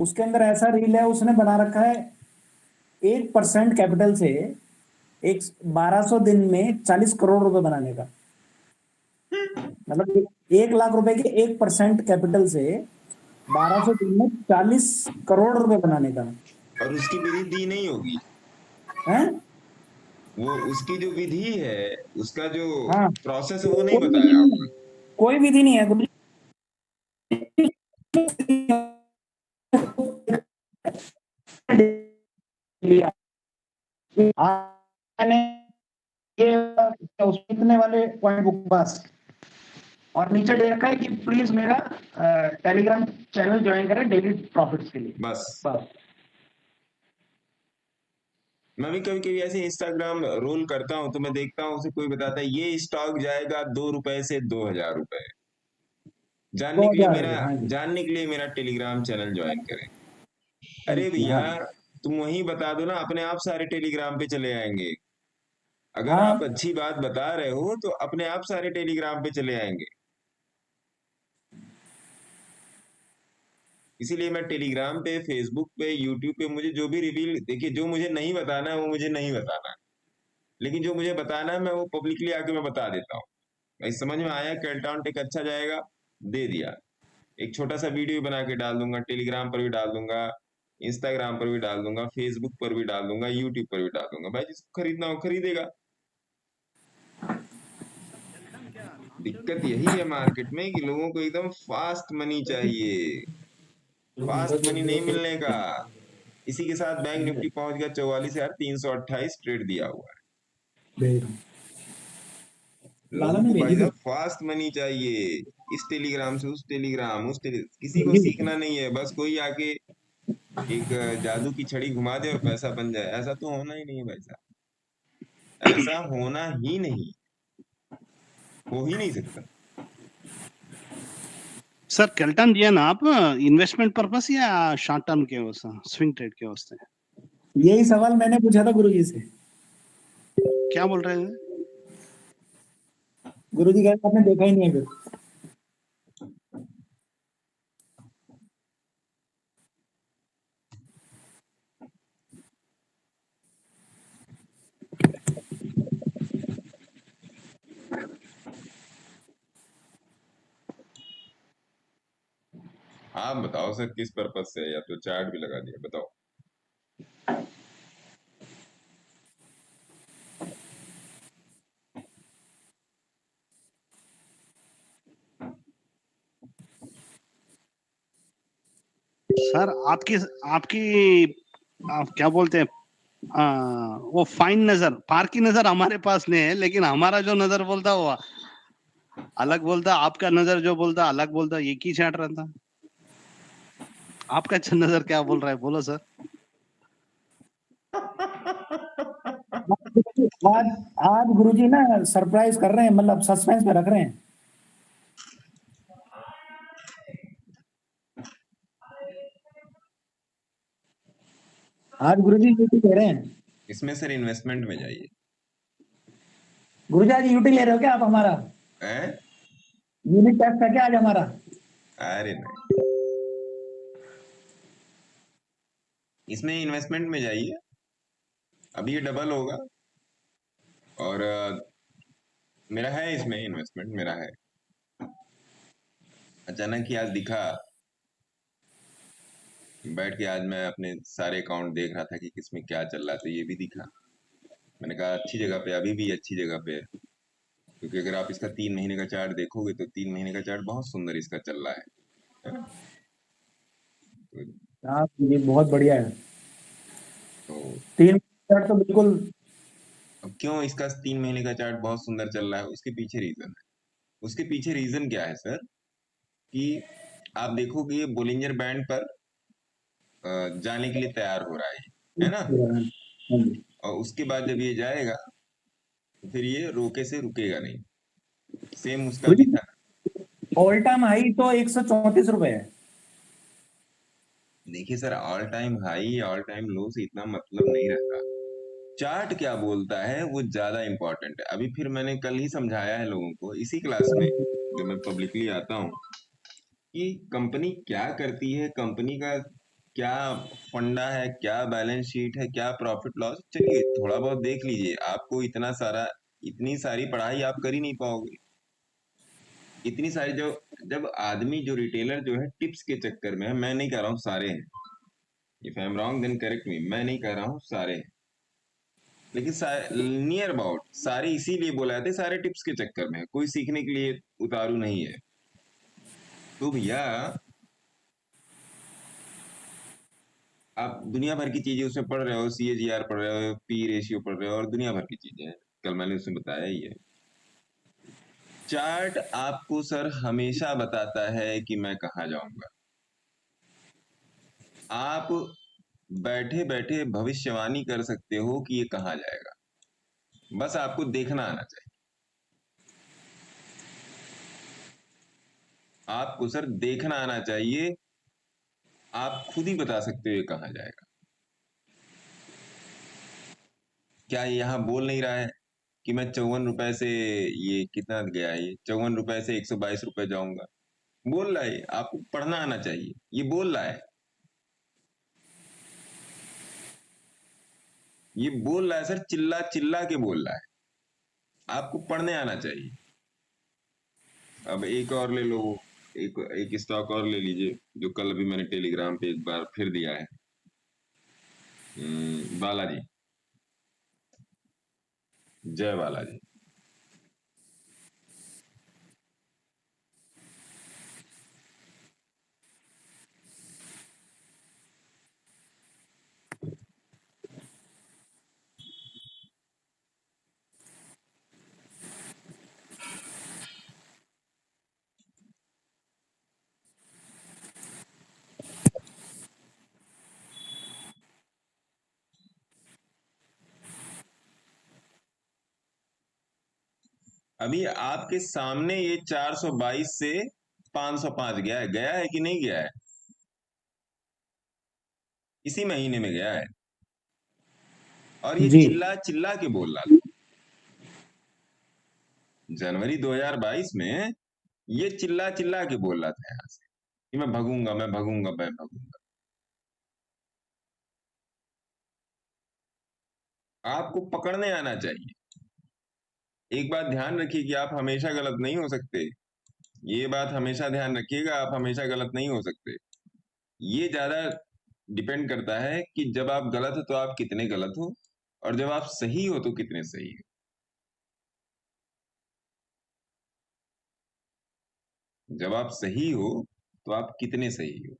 उसके अंदर ऐसा रील है, उसने बना रखा है 1% कैपिटल से एक 1200 दिन में 40 करोड़ रुपए बनाने का। मतलब 1 लाख रुपए के 1% कैपिटल से 1200 दिन में 40 करोड़ रुपए बनाने का और उसकी विधि दी नहीं होगी। है। वो उसकी जो विधि है, उसका जो हाँ, प्रोसेस है वो नहीं कोई विधि बताया नहीं होगा। है, कोई विधि नहीं है गुरु जी। मैंने ये इतने वाले पॉइंट बुक बस, और नीचे दे रखा है कि प्लीज मेरा टेलीग्राम चैनल ज्वाइन करें डेली प्रॉफिट्स के लिए। बस बस। मैं भी कभी कभी ऐसे इंस्टाग्राम रोल करता हूँ तो मैं देखता हूँ, उसे कोई बताता है ये स्टॉक जाएगा 2 रुपए से 2000 रुपए। दो हजार हाँ जी। जानने के लिए मेरा टेलीग्राम चैनल ज्वाइन करें। अरे हाँ भैया, तुम वही बता दो ना, अपने आप सारे टेलीग्राम पे चले आएंगे। अगर आप हाँ। अच्छी बात बता रहे हो तो अपने आप सारे टेलीग्राम पे चले आएंगे। इसीलिए मैं टेलीग्राम पे, फेसबुक पे, यूट्यूब पे मुझे जो भी रिवील, देखिए जो मुझे नहीं बताना है वो मुझे नहीं बताना है, लेकिन जो मुझे बताना है मैं वो पब्लिकली आके मैं बता देता हूँ। भाई समझ में आया कैल्टाउन टेक अच्छा जाएगा, दे दिया। एक छोटा सा वीडियो बना के डाल दूंगा, टेलीग्राम पर भी डाल दूंगा, इंस्टाग्राम पर भी डाल दूंगा, फेसबुक पर भी डाल दूंगा, यूट्यूब पर भी डाल दूंगा। भाई जिसको खरीदना हो खरीदेगा। दिक्कत यही है मार्केट में कि लोगों को एकदम फास्ट मनी चाहिए। फास्ट मनी नहीं मिलने का। इसी के साथ बैंक निफ्टी पहुंच गया 44,328, ट्रेड दिया हुआ है। लाला लोगों ने को भाई भेजी थी। साहब फास्ट मनी चाहिए। इस टेलीग्राम से उस टेलीग्राम, किसी को सीखना नहीं है, बस कोई आके एक जादू की छड़ी घुमा दे और पैसा बन जाए, ऐसा तो होना ही नहीं है भाई साहब। ऐसा होना ही नहीं, हो ही नहीं सकता। सर केल्टन दिया ना आप, इन्वेस्टमेंट पर्पस या शॉर्ट टर्म के वास्ते, स्विंग ट्रेड के वास्ते? यही सवाल मैंने पूछा था गुरुजी से। क्या बोल रहे हैं? गुरुजी कह रहे आपने देखा ही नहीं है फिर। आप बताओ सर किस पर्पज से, या तो चार्ट भी लगा दिया, बताओ। सर आपकी आपकी आप क्या बोलते हैं, वो फाइन नजर, पार की नजर हमारे पास नहीं है, लेकिन हमारा जो नजर बोलता वो अलग बोलता, आपका नजर जो बोलता अलग बोलता, एक ही चाट रहता। आपका नजर क्या बोल रहा है, बोलो सर। आज आज गुरुजी ना सरप्राइज कर रहे हैं, मतलब सस्पेंस में रख रहे हैं। आज गुरुजी यूटी ले रहे हैं। इसमें सर इन्वेस्टमेंट में जाइए। गुरुजी आज यूटी ले रहे हो क्या आप हमारा? हैं? यूनिट टेस्ट है क्या आज हमारा? अरे नहीं, इसमें इन्वेस्टमेंट में जाइए। अभी ये डबल होगा, और मेरा है इसमें इन्वेस्टमेंट, मेरा है। अचानक ही आज दिखा, बैठ के आज मैं अपने सारे अकाउंट देख रहा था कि किसमें क्या चल रहा था, ये भी दिखा। मैंने कहा अच्छी जगह पे, अभी भी अच्छी जगह पे है। क्योंकि अगर आप इसका 3 महीने का चार्ट देखोगे तो 3 महीने का चार्ट बहुत सुंदर इसका चल रहा है ना? हाँ, ये बहुत बढ़िया है। तो 3 मिनट तो बिल्कुल। अब क्यों इसका 3 महीने का चार्ट बहुत सुंदर चल रहा है, उसके पीछे रीजन है। उसके पीछे रीजन क्या है सर, कि आप देखोगे ये बोलिंजर बैंड पर जाने के लिए तैयार हो रहा है ना? हाँ जी। और उसके बाद जब ये जाएगा तो फिर ये रोके से रुकेगा नहीं। सेम उसका भी गुरुजी था। ऑल टाइम हाई तो 134 रुपए है। देखिए sir, all time high all time low से इतना मतलब नहीं रहता। चार्ट क्या बोलता है वो ज्यादा इंपॉर्टेंट है। अभी फिर मैंने कल ही समझाया है लोगों को इसी क्लास में, जब मैं पब्लिकली आता हूँ, कि कंपनी क्या करती है, कंपनी का क्या फंडा है, क्या बैलेंस शीट है, क्या प्रॉफिट लॉस, चलिए थोड़ा बहुत देख लीजिए। आपको इतनी सारी पढ़ाई आप कर ही नहीं पाओगे। इतनी सारी जब आदमी जो रिटेलर जो है टिप्स के चक्कर में है, मैं नहीं कह रहा हूँ सारे हैं, if I am wrong then correct me, मैं नहीं कह रहा हूँ सारे हैं, लेकिन नियर अबाउट सारे इसीलिए बोला जाते, सारे टिप्स के चक्कर में है, कोई सीखने के लिए उतारू नहीं है। तो भैया आप दुनिया भर की चीजें उसमें पढ़ रहे हो, CAGR पढ़ रहे हो, पी रेशियो पढ़ रहे हो, और दुनिया भर की चीजें हैं, कल मैंने उसमें बताया ही है। चार्ट आपको सर हमेशा बताता है कि मैं कहाँ जाऊंगा। आप बैठे बैठे भविष्यवाणी कर सकते हो कि ये कहाँ जाएगा, बस आपको देखना आना चाहिए। आपको सर देखना आना चाहिए, आप खुद ही बता सकते हो ये कहाँ जाएगा। क्या ये यहाँ बोल नहीं रहा है कि मैं 54 रुपए से, ये कितना गया है, ये 54 रुपए से 122 रुपए जाऊंगा, बोल रहा है। आपको पढ़ना आना चाहिए, ये बोल रहा है, ये बोल रहा है सर, चिल्ला चिल्ला के बोल रहा है, आपको पढ़ने आना चाहिए। अब एक और ले लो, एक एक स्टॉक और ले लीजिए, जो कल भी मैंने टेलीग्राम पे एक बार फिर दिया है, बालाजी, जय बालाजी। अभी आपके सामने ये 422 से 505 गया है कि नहीं गया है? इसी महीने में गया है, और ये जी चिल्ला चिल्ला के बोल रहा था जनवरी 2022 में, ये चिल्ला चिल्ला के बोल रहा था यहाँ से कि मैं भगूंगा, मैं भगूंगा, मैं भगूंगा। आपको पकड़ने आना चाहिए। एक बात ध्यान रखिए कि आप हमेशा गलत नहीं हो सकते, ये बात हमेशा ध्यान रखिएगा, आप हमेशा गलत नहीं हो सकते। ये ज्यादा डिपेंड करता है कि जब आप गलत हो तो आप कितने गलत हो, और जब आप सही हो तो कितने सही हो। जब आप सही हो तो आप कितने सही हो।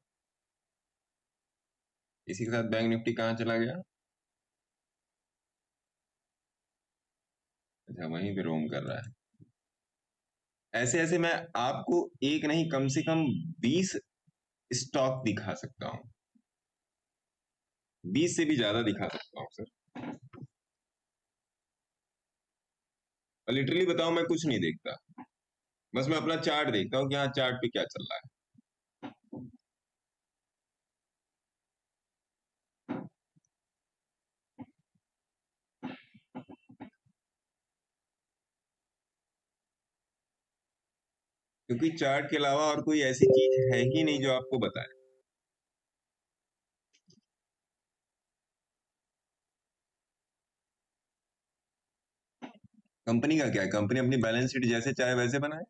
इसी के साथ बैंक निफ्टी कहाँ चला गया? अच्छा, वहीं पे रोम कर रहा है। ऐसे ऐसे मैं आपको एक नहीं, कम से कम 20 स्टॉक दिखा सकता हूं, 20 से भी ज्यादा दिखा सकता हूं सर। और लिटरली बताऊं, मैं कुछ नहीं देखता, बस मैं अपना चार्ट देखता हूं कि हाँ चार्ट पे क्या चल रहा है। क्योंकि चार्ट के अलावा और कोई ऐसी चीज है ही नहीं जो आपको बताए। कंपनी का क्या है, कंपनी अपनी बैलेंस शीट जैसे चाहे वैसे बनाए।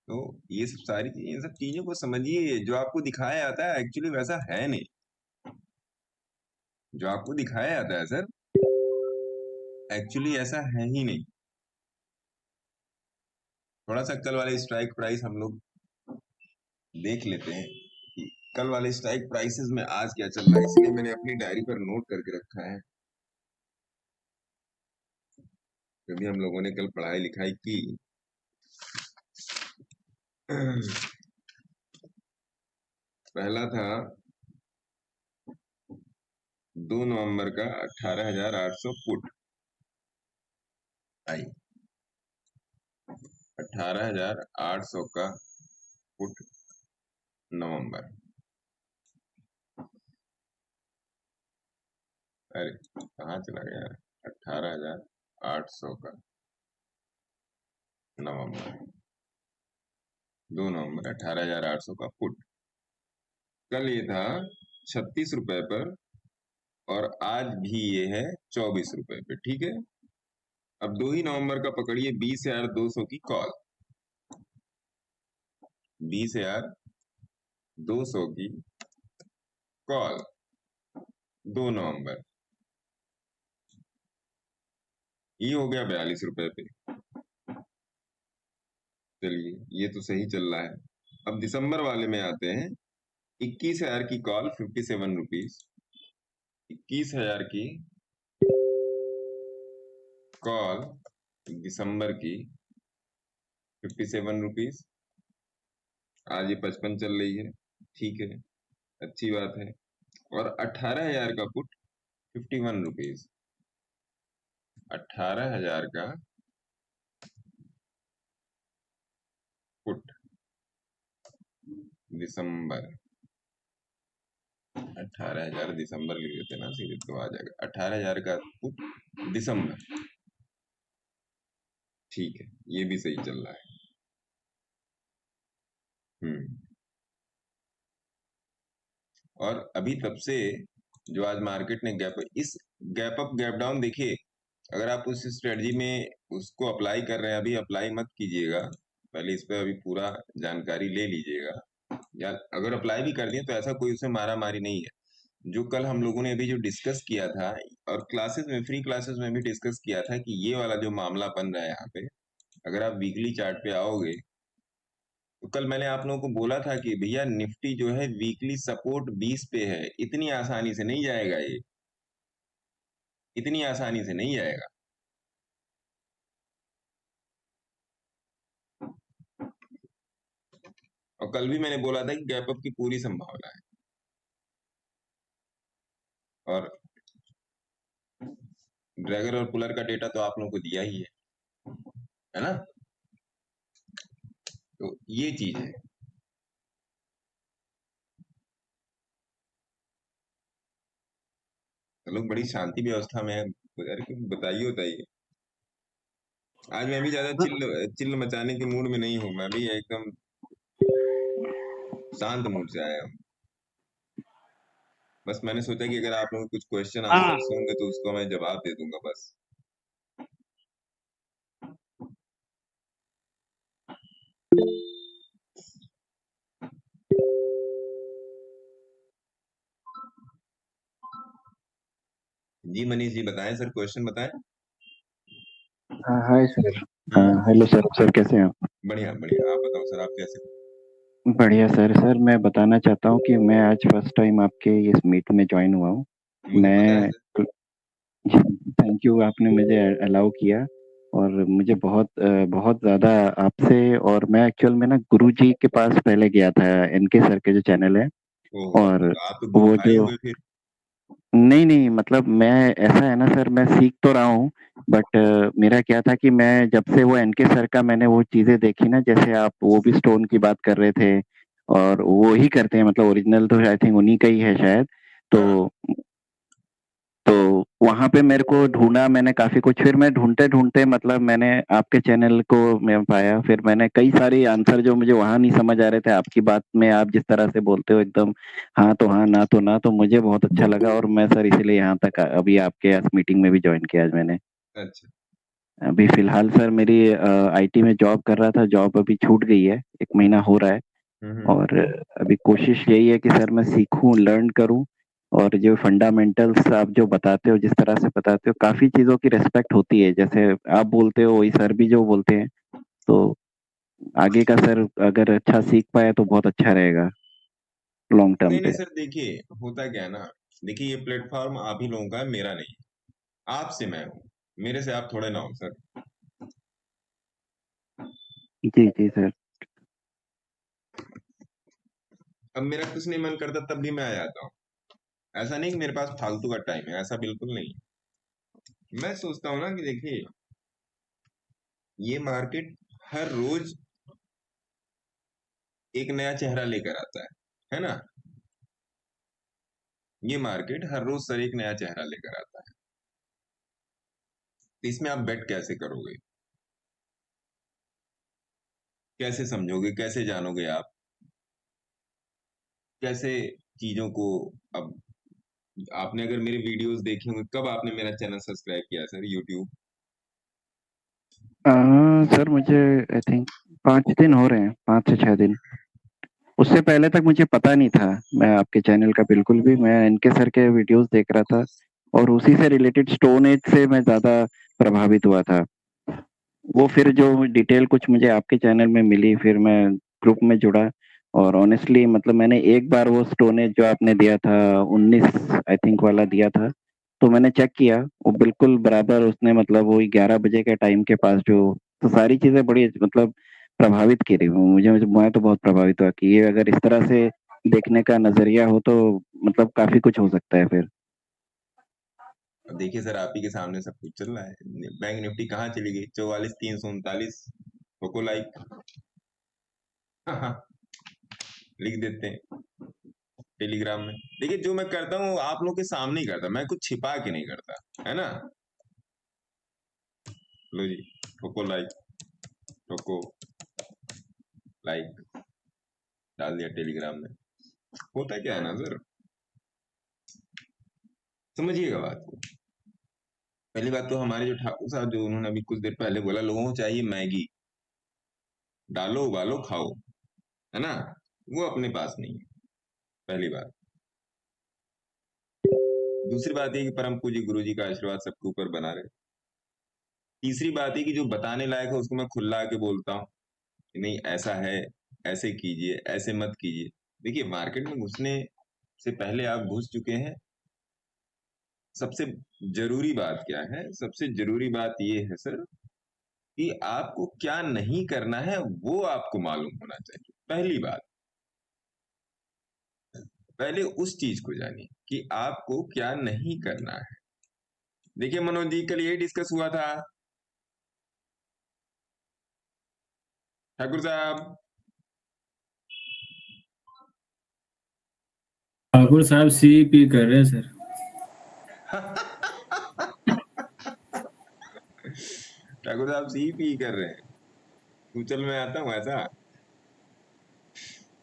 तो इन सब चीजों को समझिए, जो आपको दिखाया जाता है एक्चुअली वैसा है नहीं। जो आपको दिखाया जाता है सर, एक्चुअली ऐसा है ही नहीं। थोड़ा सा कल वाले स्ट्राइक प्राइस हम लोग देख लेते हैं कि कल वाले स्ट्राइक प्राइसेस में आज क्या चल रहा है, इसलिए मैंने अपनी डायरी पर नोट करके रखा है, क्योंकि हम लोगों ने कल पढ़ाई लिखाई की। पहला था 2 नवंबर का 18,800 पुट आई, 18,800 का पुट नवंबर। अरे कहाँ चला गया, 18,800 का नवंबर। 2 नवंबर 18,800 का पुट। कल ये था 36 रुपए पर और आज भी ये है 24 रुपए पे, ठीक है। अब 2 ही नवंबर का पकड़िए 20,200 की कॉल, 20,200 की कॉल 2 नवंबर, ये हो गया 42 रुपए पे। चलिए ये तो सही चल रहा है। अब दिसंबर वाले में आते हैं। 21,000 की कॉल 57 रुपीज, 21,000 की कॉल दिसंबर की 57 रुपीज, आज ये 55 चल रही है, ठीक है, अच्छी बात है। और 18,000 का पुट 51 रुपीज, 18,000 का पुट दिसंबर, 18,000 दिसंबर लिख देते ना, सीधे तो आ जाएगा 18,000 का पुट दिसंबर, ठीक है, ये भी सही चल रहा है। और अभी तब से जो आज मार्केट ने इस गैप अप गैप डाउन, देखिए अगर आप उस स्ट्रेटजी में उसको अप्लाई कर रहे हैं, अभी अप्लाई मत कीजिएगा, पहले इस पे अभी पूरा जानकारी ले लीजिएगा, या अगर अप्लाई भी कर दिए तो ऐसा कोई उसमें मारा मारी नहीं है। जो कल हम लोगों ने अभी जो डिस्कस किया था और क्लासेस में, फ्री क्लासेस में भी डिस्कस किया था कि ये वाला जो मामला बन रहा है यहाँ पे, अगर आप वीकली चार्ट पे आओगे तो कल मैंने आप लोगों को बोला था कि भैया निफ्टी जो है वीकली सपोर्ट 20 पे है, इतनी आसानी से नहीं जाएगा ये, इतनी आसानी से नहीं जाएगा। और कल भी मैंने बोला था कि गैप अप की पूरी संभावना है। और ड्रैगर और पुलर का डेटा तो आप लोगों को दिया ही है ना, तो ये चीज है। तो लोग बड़ी शांति व्यवस्था में है, यार बताइए बताइए। आज मैं भी ज्यादा चिल्ल चिल्ल मचाने के मूड में नहीं हूँ, मैं भी एकदम शांत मूड से आया हूँ। बस मैंने सोचा कि अगर आप लोगों को कुछ क्वेश्चन हाँ आंसर होंगे तो उसको मैं जवाब दे दूंगा बस। जी मनीष जी बताएं सर, क्वेश्चन बताएं। हाँ hi sir. Hello sir, sir कैसे हैं आप? बढ़िया बढ़िया, आप बताओ सर, आप कैसे? बढ़िया सर। सर मैं बताना चाहता हूँ कि मैं आज फर्स्ट टाइम आपके इस मीट में ज्वाइन हुआ हूँ। मुझे पता है मैं सर। थैंक यू, आपने मुझे अलाउ किया। और मुझे बहुत ज़्यादा आपसे, और मैं एक्चुअल में ना गुरुजी के पास पहले गया था, एनके सर के जो चैनल है। ओहो, और तो आप तो गुरु वो भाई जो, हुए फिर। नहीं नहीं, मतलब मैं, ऐसा है ना सर, मैं सीख तो रहा हूँ, बट मेरा क्या था कि मैं जब से वो एनके सर का मैंने वो चीजें देखी ना, जैसे आप वो भी स्टोन की बात कर रहे थे, और वो ही करते हैं, मतलब ओरिजिनल तो आई थिंक उन्हीं का ही है शायद। हाँ तो वहां पे मेरे को ढूंढा मैंने काफी कुछ, फिर मैं ढूंढते ढूंढते मतलब मैंने आपके चैनल को मैं पाया, फिर मैंने कई सारे आंसर जो मुझे वहां नहीं समझ आ रहे थे, आपकी बात में आप जिस तरह से बोलते हो एकदम हाँ तो हाँ, ना तो ना, तो मुझे बहुत अच्छा लगा, और मैं सर इसीलिए यहाँ तक अभी आपके इस मीटिंग में भी ज्वाइन किया आज मैंने। अच्छा। अभी फिलहाल सर मेरी आईटी में जॉब कर रहा था, जॉब अभी छूट गई है, 1 महीना हो रहा है। हम्म। और अभी कोशिश यही है कि सर मैं सीखूं, लर्न करूं, और जो फंडामेंटल्स आप जो बताते हो, जिस तरह से बताते हो, काफी चीजों की रिस्पेक्ट होती है, जैसे आप बोलते हो वही सर भी जो बोलते हैं। तो आगे का सर अगर अच्छा सीख पाए तो बहुत अच्छा रहेगा लॉन्ग टर्म नहीं नहीं पे। सर, देखिए होता क्या है ना, देखिए ये प्लेटफॉर्म आप ही लोगों का है, मेरा नहीं। आपसे मैं हूँ, मेरे से आप थोड़े ना हो सर। जी जी सर। अब मेरा कुछ नहीं मन करता तब भी मैं आ जाता हूँ, ऐसा नहीं कि मेरे पास फालतू का टाइम है, ऐसा बिल्कुल नहीं। मैं सोचता हूँ ना कि देखिए ये मार्केट हर रोज एक नया चेहरा लेकर आता है ना। ये मार्केट हर रोज सर एक नया चेहरा लेकर आता है, तो इसमें आप बेट कैसे करोगे? कैसे समझोगे, कैसे जानोगे आप, कैसे चीजों को। अब आपने अगर मेरे वीडियोस देखे होंगे, कब आपने मेरा चैनल सब्सक्राइब किया सर यूट्यूब? सर मुझे आई थिंक 5 दिन हो रहे हैं, 5 से 6 दिन। उससे पहले तक मुझे पता नहीं था मैं आपके चैनल का बिल्कुल भी। मैं इनके सर के वीडियोस देख रहा था और उसी से रिलेटेड स्टोन एज से मैं ज्यादा प्रभावित हुआ था। वो फिर जो डिटेल कुछ मुझे आपके चैनल में मिली, फिर मैं ग्रुप में जुड़ा। और ऑनेस्टली मतलब मैंने एक बार वो स्टोन एज जो आपने दिया था 19 आई थिंक वाला दिया था, तो मैंने चेक किया वो बिल्कुल बराबर उसने मतलब वही 11 बजे के टाइम के पास जो, तो सारी चीजें बड़ी मतलब प्रभावित की रही। मुझे मैं तो बहुत प्रभावित हुआ कि ये अगर इस तरह से देखने का नजरिया हो तो मतलब काफी कुछ हो सकता है फिर। अब देखिए सर, आप ही के सामने सब कुछ चल रहा है। बैंक निफ्टी कहाँ चली गई? 44,339। ठोको लाइक। लिख देते हैं टेलीग्राम में। देखिए, जो मैं करता हूँ आप लोग के सामने ही करता, मैं कुछ छिपा के नहीं करता, है ना। लो जी, ठोको लाइक, ठोको लाइक, डाल दिया टेलीग्राम में। होता क्या है ना सर, समझिएगा बात को। पहली बात तो हमारे जो ठाकुर साहब, जो उन्होंने अभी कुछ देर पहले बोला, लोगों को चाहिए मैगी, डालो उबालो खाओ, है ना। वो अपने पास नहीं है, पहली बात। दूसरी बात ये कि परम पूज्य गुरु जी का आशीर्वाद सबके ऊपर बना रहे। तीसरी बात है कि जो बताने लायक है उसको मैं खुला के बोलता हूँ कि नहीं ऐसा है, ऐसे कीजिए, ऐसे मत कीजिए। देखिए, मार्केट में घुसने से पहले आप घुस चुके हैं। सबसे जरूरी बात क्या है? सबसे जरूरी बात ये है सर कि आपको क्या नहीं करना है वो आपको मालूम होना चाहिए। पहली बात, पहले उस चीज को जानिए कि आपको क्या नहीं करना है। देखिए मनोज जी, कल यही डिस्कस हुआ था। ठाकुर साहब, ठाकुर साहब सीपी कर रहे हैं सर। ठाकुर साहब सी पी कर रहे हैं, सूचल में आता हूं ऐसा।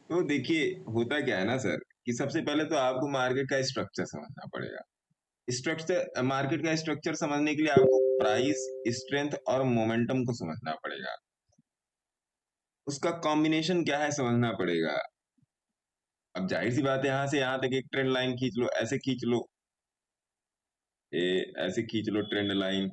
तो देखिए, होता क्या है ना सर कि सबसे पहले तो आपको मार्केट का स्ट्रक्चर समझना पड़ेगा। स्ट्रक्चर, मार्केट का स्ट्रक्चर समझने के लिए आपको प्राइस, स्ट्रेंथ और मोमेंटम को समझना पड़ेगा। उसका कॉम्बिनेशन क्या है समझना पड़ेगा। अब जाहिर सी बात है, यहां से यहां तक एक ट्रेंड लाइन खींच लो, ऐसे खींच लो, ऐसे खींच लो ट्रेंड लाइन।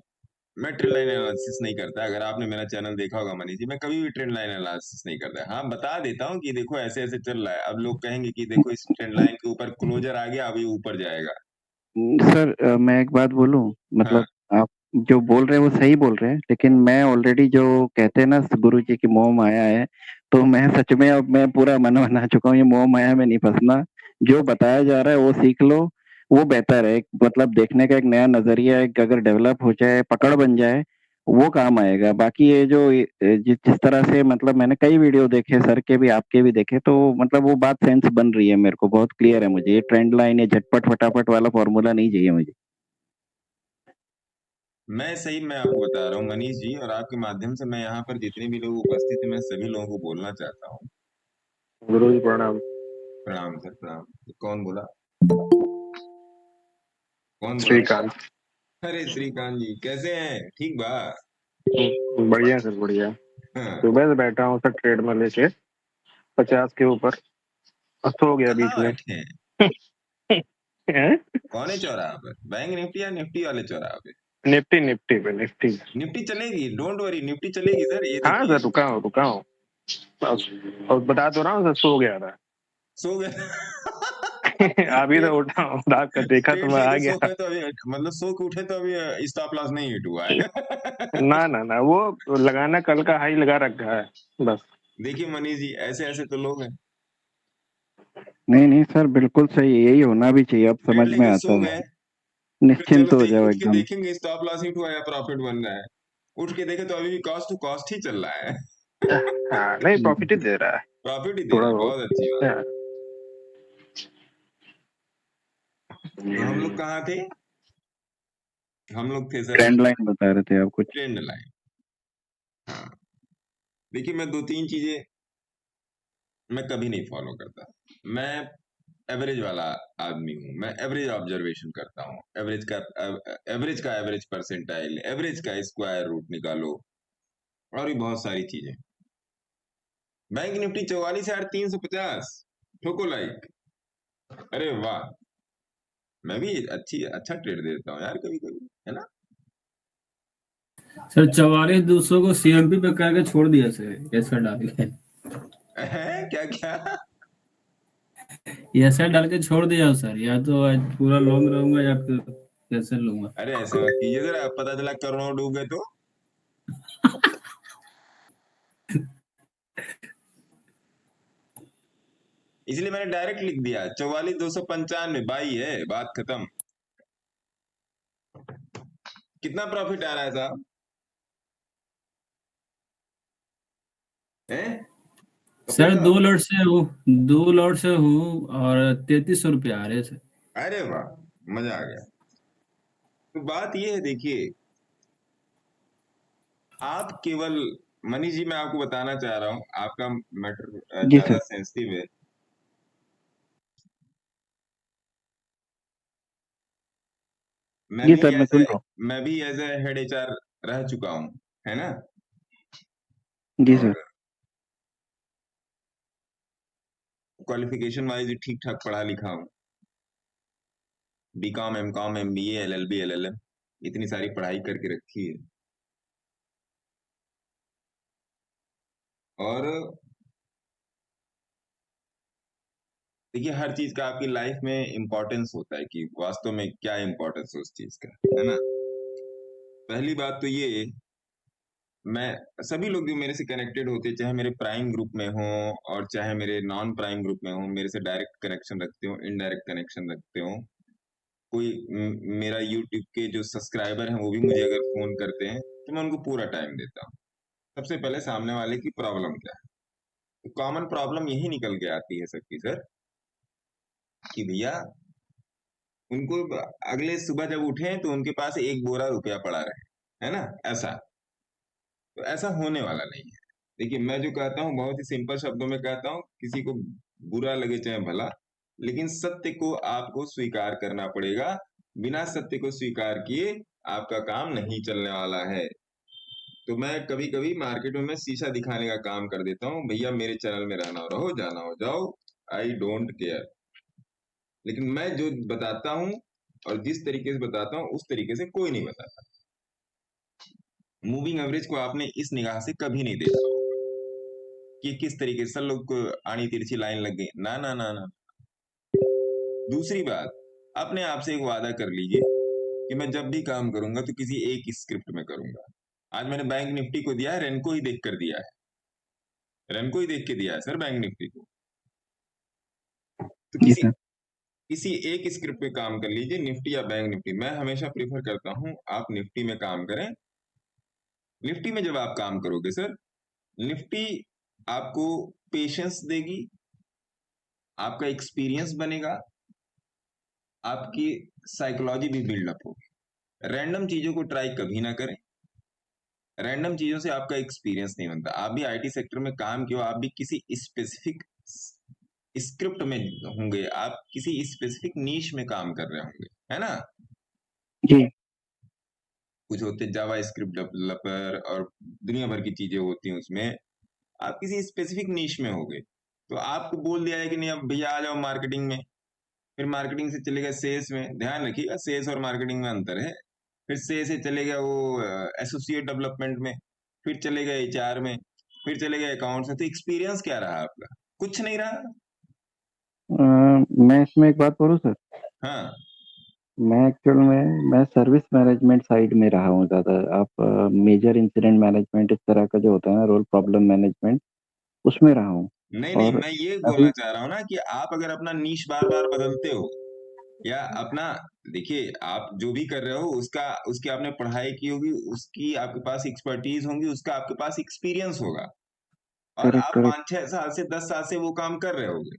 मैं ट्रेंड लाइन एनालिसिस नहीं करता। अगर आपने मेरा चैनल देखा होगा मनीष जी, मैं कभी भी ट्रेंड लाइन एनालिसिस नहीं करता। हाँ, बता देता हूँ कि देखो ऐसे ऐसे चल रहा है। अब लोग कहेंगे कि देखो इस ट्रेंड लाइन के ऊपर क्लोजर आ गया, अब ये ऊपर जाएगा। सर मैं एक बात बोलूं, हाँ, मतलब आप जो बोल रहे हैं वो सही बोल रहे हैं, लेकिन मैं ऑलरेडी जो कहते हैं ना गुरु जी की मोह माया है, तो मैं सच में अब मैं पूरा मन बना चुका हूँ ये मोह माया में नहीं फंसना। जो बताया जा रहा है वो सीख लो, वो बेहतर है। एक मतलब देखने का एक नया नजरिया एक अगर डेवलप हो जाए, पकड़ बन जाए, वो काम आएगा। बाकी ये जो जिस तरह से मतलब मैंने कई वीडियो देखे सर के भी आपके भी देखे, तो मतलब वो बात सेंस बन रही है मेरे को, बहुत क्लियर है मुझे। ये ट्रेंड लाइन, ये झटपट फटाफट वाला फॉर्मूला नहीं चाहिए मुझे। मैं आपको बता रहा हूँ मनीष जी, और आपके माध्यम से मैं यहाँ पर जितने भी लोग उपस्थित हैं, मैं सभी लोगों को बोलना चाहता हूँ। गुरु जी प्रणाम। प्रणाम सर, प्रणाम। कौन बोला? कौन बोला? श्रीकांत। अरे श्रीकांत जी, कैसे हैं? ठीक बा? बढ़िया सर, बढ़िया। हाँ। सुबह से बैठा हूँ सर, ट्रेड में लेके 50 के ऊपर, सो गया कहाँ बीच में। बैठे हैं? कौन है चौराहा पर? बैंक निफ्टी या निफ्टी वाले चौराहा पे? निफ्टी निफ्टी पे, निफ्टी। निफ्टी चलेगी, डोंट वरी, निफ्टी चलेगी सर। ये हाँ देखिए, सर, रुका हूँ। और बता तो रहा हूँ सर, सो गया था। सो गए। अभी तो पेट उठा हूँ, भाग कर देखा तो पेट मैं सही आ से सो गया। गए तो अभी, मतलब सो के उठे तो अभी स्टॉप लॉस नहीं हिट हुआ है। ना ना ना, वो लगाना कल का हाई लगा रखा है बस। देखिए मनीष जी, ऐसे ऐसे तो लोग हैं। नहीं नहीं सर, बिल्कुल सही, यही होना भी चाहिए, अब ट्रेड समझ में लेके आता सो है। गए, फिर निश्चिंत चलते हो ही जाओ उठ के एकदम। देखेंगे स्टॉप लॉस हिट हुआ या प्रॉफिट बन रहा है। उठ के देखे तो अभी भी कॉस्ट टू कॉस्ट ही चल रहा है। हाँ, नहीं प्रॉफिट ही दे रहा है प्रॉफिट ही दे रहा थोड़ा है, बहुत। बहुत अच्छी बात। हाँ। तो हम लोग कहाँ थे? हम लोग थे सर ट्रेंड लाइन बता रहे थे आप कुछ। Trend line. हाँ, देखिए मैं 2-3 चीजें मैं कभी नहीं फॉलो करता। मैं एवरेज वाला आदमी हूँ। मैं एवरेज ऑब्जर्वेशन करता हूँ। एवरेज परसेंटाइल, एवरेज का स्क्वायर रूट निकालो, और भी बहुत सारी चीजें। बैंक निफ्टी 44,350 ठोको लाइक। अरे वाह, मैं भी अच्छा ट्रेड देता हूँ यार कभी कभी, है ना। सर 44,200 को सीएमपी पे करके छोड़ दिया सर, ऐसा डाल के। क्या क्या? ऐसा डाल के छोड़ दिया सर, या तो आज पूरा लॉन्ग रहूंगा या फिर कैसे लूंगा। अरे ऐसे मत कीजिए जरा, पता चला करोड़ों डूब गए तो। इसलिए मैंने डायरेक्ट लिख दिया 44,295 बाई है, बात खत्म। कितना प्रॉफिट आ रहा है साहब? हैं? तो सर पैसा, 2 लॉट से हूँ और 3300 रुपये आ रहे हैं सर। अरे वाह, मजा आ गया। तो बात ये है, देखिए आप केवल, मनीष जी मैं आपको बताना चाह रहा हूं, आपका मैटर जी ज्यादा सर। सेंसिटिव है। मैं जी भी सर, मैं एज सुन ए रहा मैं भी एज ए हेड एचआर रह चुका हूं, है ना। हूँ। जी और सर। क्वालिफिकेशन वाइज ठीक ठाक पढ़ा लिखा हूं। BCom, MCom, MBA, LLB, LLM, इतनी सारी पढ़ाई करके रखी है। और देखिए हर चीज का आपकी लाइफ में इम्पोर्टेंस होता है कि वास्तव में क्या इम्पोर्टेंस है उस चीज का, है ना। पहली बात तो ये, मैं सभी लोग जो मेरे से कनेक्टेड होते हैं, चाहे मेरे प्राइम ग्रुप में हो और चाहे मेरे नॉन प्राइम ग्रुप में हो, मेरे से डायरेक्ट कनेक्शन रखते हो, इनडायरेक्ट कनेक्शन रखते हो, कोई मेरा यूट्यूब के जो सब्सक्राइबर हैं वो भी मुझे अगर फोन करते हैं तो मैं उनको पूरा टाइम देता हूँ। सबसे पहले सामने वाले की प्रॉब्लम क्या है, तो कॉमन प्रॉब्लम यही निकल के आती है सबकी सर, कि भैया उनको अगले सुबह जब उठे तो उनके पास 1 बोरा रुपया पड़ा रहे, है ना। ऐसा, तो ऐसा होने वाला नहीं है। देखिए मैं जो कहता हूँ बहुत ही सिंपल शब्दों में कहता हूँ, किसी को बुरा लगे चाहे भला, लेकिन सत्य को आपको स्वीकार करना पड़ेगा। बिना सत्य को स्वीकार किए आपका काम नहीं चलने वाला है। तो मैं कभी कभी मार्केट में मैं शीशा दिखाने का काम कर देता हूँ, भैया मेरे चैनल में रहना हो रहो, जाना हो जाओ, आई डोंट केयर। लेकिन मैं जो बताता हूँ और जिस तरीके से बताता हूँ उस तरीके से कोई नहीं बताता। मूविंग एवरेज को आपने इस निगाह से कभी नहीं देखा होगा कि किस तरीके से सब लोग को आड़ी तिरछी लाइन लग गई, ना ना ना ना। दूसरी बात, अपने आप से एक वादा कर लीजिए कि मैं जब भी काम करूंगा तो किसी एक स्क्रिप्ट में करूंगा। आज मैंने बैंक निफ्टी को दिया है, रेनको ही देख कर दिया है, रेनको ही देख के दिया है सर बैंक निफ्टी को। तो जी किसी सर। किसी एक स्क्रिप्ट पे काम कर लीजिए, निफ्टी या बैंक निफ्टी। मैं हमेशा प्रीफर करता हूं आप निफ्टी में काम करें। निफ्टी में जब आप काम करोगे सर, निफ्टी आपको पेशेंस देगी, आपका एक्सपीरियंस बनेगा, आपकी साइकोलॉजी भी बिल्डअप होगी। रैंडम चीजों को ट्राई कभी ना करें। रैंडम चीजों से आपका एक्सपीरियंस नहीं बनता। आप भी आईटी सेक्टर में काम किया, आप भी किसी स्पेसिफिक स्क्रिप्ट में होंगे, आप किसी स्पेसिफिक नीश में काम कर रहे होंगे, है ना। जी। कुछ होते जावा स्क्रिप्ट डेवलपर और दुनिया भर की चीजें होती हैं उसमें, आप किसी स्पेसिफिक नीश में होगे। तो आपको बोल दिया है कि नहीं अब भैया आ जाओ मार्केटिंग में, फिर मार्केटिंग से चले गए सेल्स में। ध्यान रखिएगा सेल्स और मार्केटिंग में अंतर है। फिर सेल्स से चले गए वो एसोसिएट डेवलपमेंट में, फिर चले गए एचआर में, फिर चले गए अकाउंट्स में। तो एक्सपीरियंस क्या रहा आपका? कुछ नहीं रहा। मैं इसमें एक बात बोलूँ सर। हाँ, मैं एक्चुअल में मैं सर्विस मैनेजमेंट साइड में रहा हूँ ज़्यादा। आप मेजर इंसिडेंट मैनेजमेंट इस तरह का जो होता है ना, रोल प्रॉब्लम मैनेजमेंट, उसमें रहा हूँ। नहीं नहीं, और मैं ये बोलना अभी चाह रहा हूँ ना कि आप अगर अपना नीश बार बार बदलते हो या अपना, देखिए आप जो भी कर रहे हो उसका, उसकी आपने पढ़ाई की होगी, उसकी आपके पास एक्सपर्टीज होंगी, उसका आपके पास एक्सपीरियंस होगा, और करेक्ट आप करेक्ट 5-6 साल से 10 साल से वो काम कर रहे होगे।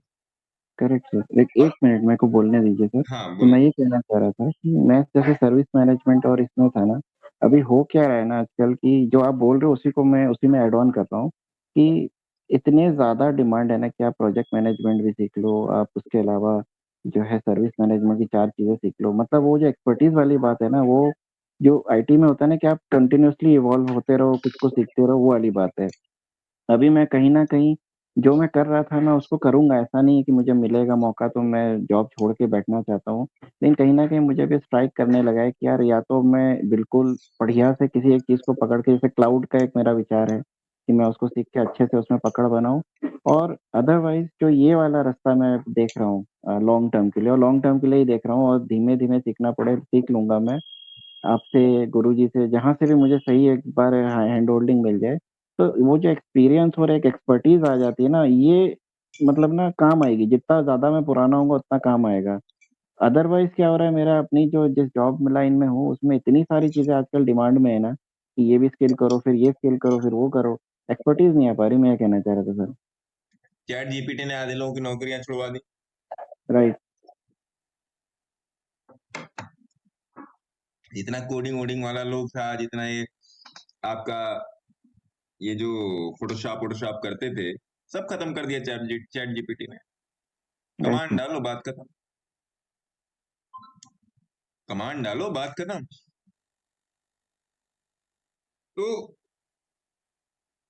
Correct sir. एक और एक मिनट मेरे को बोलने दीजिए सर। हाँ तो मैं बोलिए। ये कहना चाह रहा था कि मैं जैसे सर्विस मैनेजमेंट और इसमें था ना, अभी हो क्या रहा है ना आजकल की जो आप बोल रहे हो उसी को मैं उसी में ऐड ऑन कर रहा हूँ कि इतने ज़्यादा डिमांड है ना कि आप प्रोजेक्ट मैनेजमेंट भी सीख लो, आप उसके अलावा जो है सर्विस मैनेजमेंट की 4 चीज़ें सीख लो। मतलब वो जो एक्सपर्टीज़ वाली बात है ना, वो जो आईटी में होता है ना कि आप कंटिन्यूअसली इवॉल्व होते रहो, कुछ को सीखते रहो, वो वाली बात है। अभी मैं कहीं न कहीं जो मैं कर रहा था मैं उसको करूँगा, ऐसा नहीं है कि मुझे मिलेगा मौका तो मैं जॉब छोड़ के बैठना चाहता हूँ। लेकिन कहीं न कहीं मुझे भी स्ट्राइक करने लगा है कि यार या तो मैं बिल्कुल बढ़िया से किसी एक चीज़ को पकड़ के, जैसे क्लाउड का एक मेरा विचार है कि मैं उसको सीख के अच्छे से उसमें पकड़ बनाऊँ, और अदरवाइज़ जो ये वाला रास्ता मैं देख रहा हूँ लॉन्ग टर्म के लिए, और लॉन्ग टर्म के लिए ही देख रहा हूँ, और धीमे-धीमे सीखना पड़े सीख लूँगा मैं। आपसे, गुरुजी से, जहाँ से भी मुझे सही एक बार हैंड होल्डिंग मिल जाए, तो वो जो एक्सपीरियंस और एक एक्सपर्टीज़ आ जाती है ना, ये मतलब ना काम आएगी। जितना ज़्यादा मैं पुराना होऊँगा उतना काम आएगा। अदरवाइज़ क्या हो रहा है, मेरा अपनी जो जिस जॉब में लाइन में हूँ, उसमें इतनी सारी चीज़ें आजकल डिमांड में है ना, कि ये भी स्किल करो, फिर ये स्किल करो, फिर वो करो। एक्सपर्टीज़ नहीं आ पा रही, मैं ये कहना चाह रहा था सर। चैट जीपीटी ने आधे लोगों की नौकरियां छुड़वा दी। राइट। जितना कोडिंग वोडिंग वाला लोग था, जितना ये आपका ये जो फोटोशॉप वोटोशॉप करते थे, सब खत्म कर दिया चैट जीपीटी ने। Right command sir. डालो, बात खत्म। कमांड डालो, बात खत्म। तो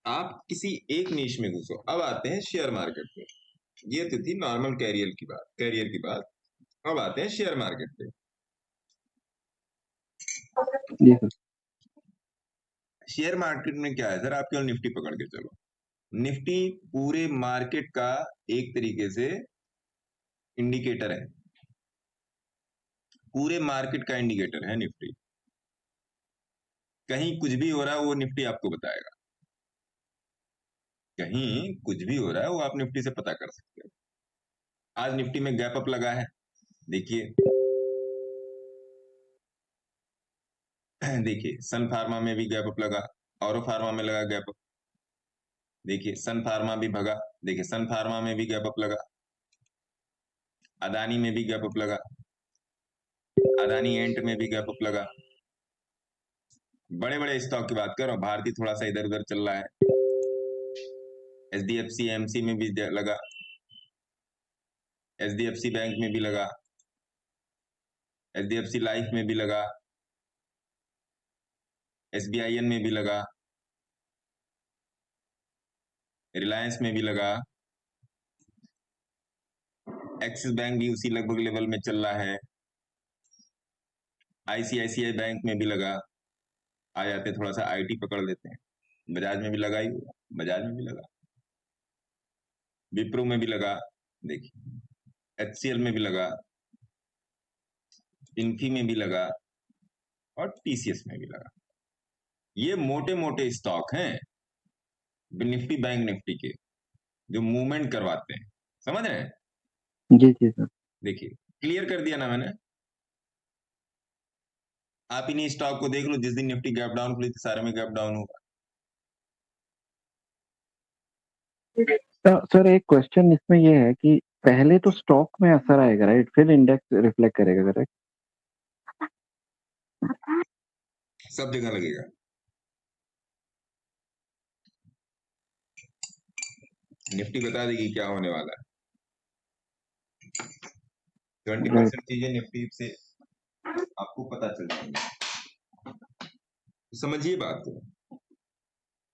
आप किसी एक नीश में घुसो। अब आते हैं शेयर मार्केट पे। ये तो थी नॉर्मल कैरियर की बात। अब आते हैं शेयर मार्केट पे। जी सर। शेयर मार्केट में क्या है सर, आप केवल निफ्टी पकड़ के चलो। निफ्टी पूरे मार्केट का एक तरीके से इंडिकेटर है, पूरे मार्केट का इंडिकेटर है निफ्टी। कहीं कुछ भी हो रहा है वो निफ्टी आपको बताएगा। कहीं कुछ भी हो रहा है वो आप निफ्टी से पता कर सकते हो। आज निफ्टी में गैप अप लगा है, देखिए। देखिए सन फार्मा में भी गैप अप लगा, औरो फार्मा में लगा गैप अप। देखिए सन फार्मा भी भगा, देखिए सन फार्मा में भी गैप अप लगा। अदानी में भी गैप अप लगा, अदानी एंट में भी गैप अप लगा। बड़े बड़े स्टॉक की बात कर रहा हूं, भारती थोड़ा सा इधर उधर चल रहा है। एचडीएफसी एमसी में भी लगा, एचडीएफसी बैंक में भी लगा, एचडीएफसी लाइफ में भी लगा, एसबीआईएन में भी लगा, रिलायंस में भी लगा, एक्सिस बैंक भी उसी लगभग लेवल में चल रहा है, आईसीआईसीआई बैंक में भी लगा। आ जाते थोड़ा सा आईटी पकड़ लेते हैं, बजाज में भी लगा ही हुआ, बजाज में भी लगा, विप्रो में भी लगा, देखिए एचसीएल में भी लगा, इन्फी में भी लगा, और टीसीएस में भी लगा। ये मोटे मोटे स्टॉक हैं निफ्टी बैंक निफ्टी के, जो मूवमेंट करवाते हैं। समझ रहे हैं? जी, जी सर। देखिए क्लियर कर दिया ना मैंने। आप इन्हीं स्टॉक को देख लो, जिस दिन निफ्टी गैप डाउन खुली थी सारे में गैप डाउन होगा। सर एक क्वेश्चन इसमें ये है कि पहले तो स्टॉक में असर आएगा, राइट? फिर इंडेक्स रिफ्लेक्ट करेगा, करेक्ट? सब जगह लगेगा। निफ्टी बता देगी क्या होने वाला है। 20% राइट। चीजें निफ्टी से आपको पता चल जाएंगी। तो समझिए बात को।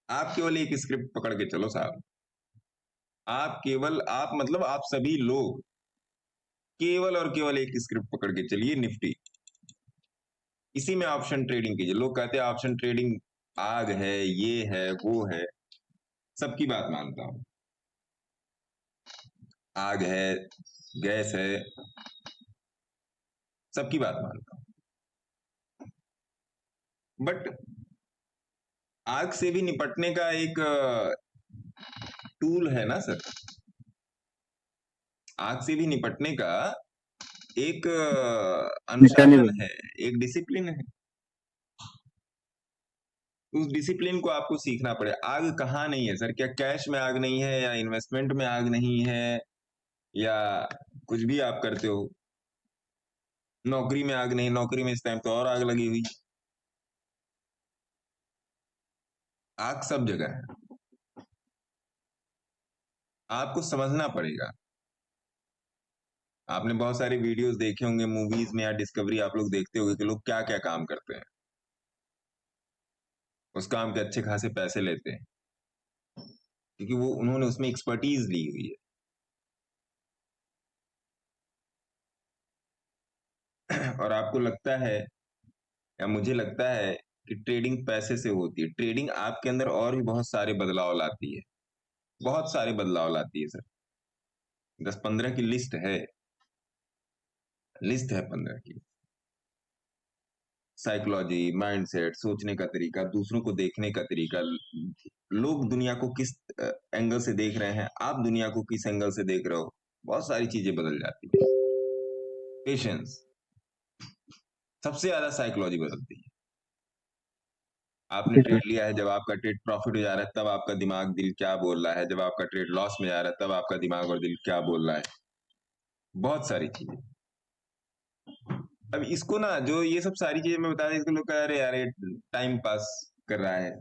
आप केवल एक स्क्रिप्ट पकड़ के चलो साहब। आप मतलब आप सभी लोग केवल और केवल एक स्क्रिप्ट पकड़ के चलिए, निफ्टी। इसी में ऑप्शन ट्रेडिंग कीजिए। लोग कहते हैं ऑप्शन ट्रेडिंग आग है, ये है, वो है। सबकी बात मानता हूं, आग है, गैस है, सबकी बात मानता हूं। बट आग से भी निपटने का एक टूल है ना सर। आग से भी निपटने का एक अनुशासन मैकेनिज्म। है, एक डिसिप्लिन है। उस डिसिप्लिन को आपको सीखना पड़े। आग कहाँ नहीं है सर? क्या कैश में आग नहीं है, या इन्वेस्टमेंट में आग नहीं है, या कुछ भी आप करते हो? नौकरी में आग नहीं, नौकरी में इस टाइम तो और आग लगी हुई। आग सब जगह है। आपको समझना पड़ेगा। आपने बहुत सारे वीडियोस देखे होंगे मूवीज में या डिस्कवरी आप लोग देखते होंगे कि लोग क्या क्या काम करते हैं, उस काम के अच्छे खासे पैसे लेते हैं क्योंकि वो उन्होंने उसमें एक्सपर्टीज ली हुई है। और आपको लगता है या मुझे लगता है कि ट्रेडिंग पैसे से होती है। ट्रेडिंग आपके अंदर और भी बहुत सारे बदलाव लाती है, बहुत सारे बदलाव लाती है सर। 10-15 की लिस्ट है 15 की। साइकोलॉजी, माइंडसेट, सोचने का तरीका, दूसरों को देखने का तरीका, लोग दुनिया को किस एंगल से देख रहे हैं, आप दुनिया को किस एंगल से देख रहे हो, बहुत सारी चीजें बदल जाती है। पेशेंस, सबसे ज्यादा साइकोलॉजी बदलती है। आपने ट्रेड लिया है, जब आपका ट्रेड प्रॉफिट हो जा रहा है तब आपका दिमाग दिल क्या बोल रहा है, जब आपका ट्रेड लॉस में जा रहा है तब आपका दिमाग और दिल क्या बोल रहा है, बहुत सारी चीजें। अब इसको ना, जो ये सब सारी चीजें मैं बता दें, इसको लोग कह रहे यार ये टाइम पास कर रहा है।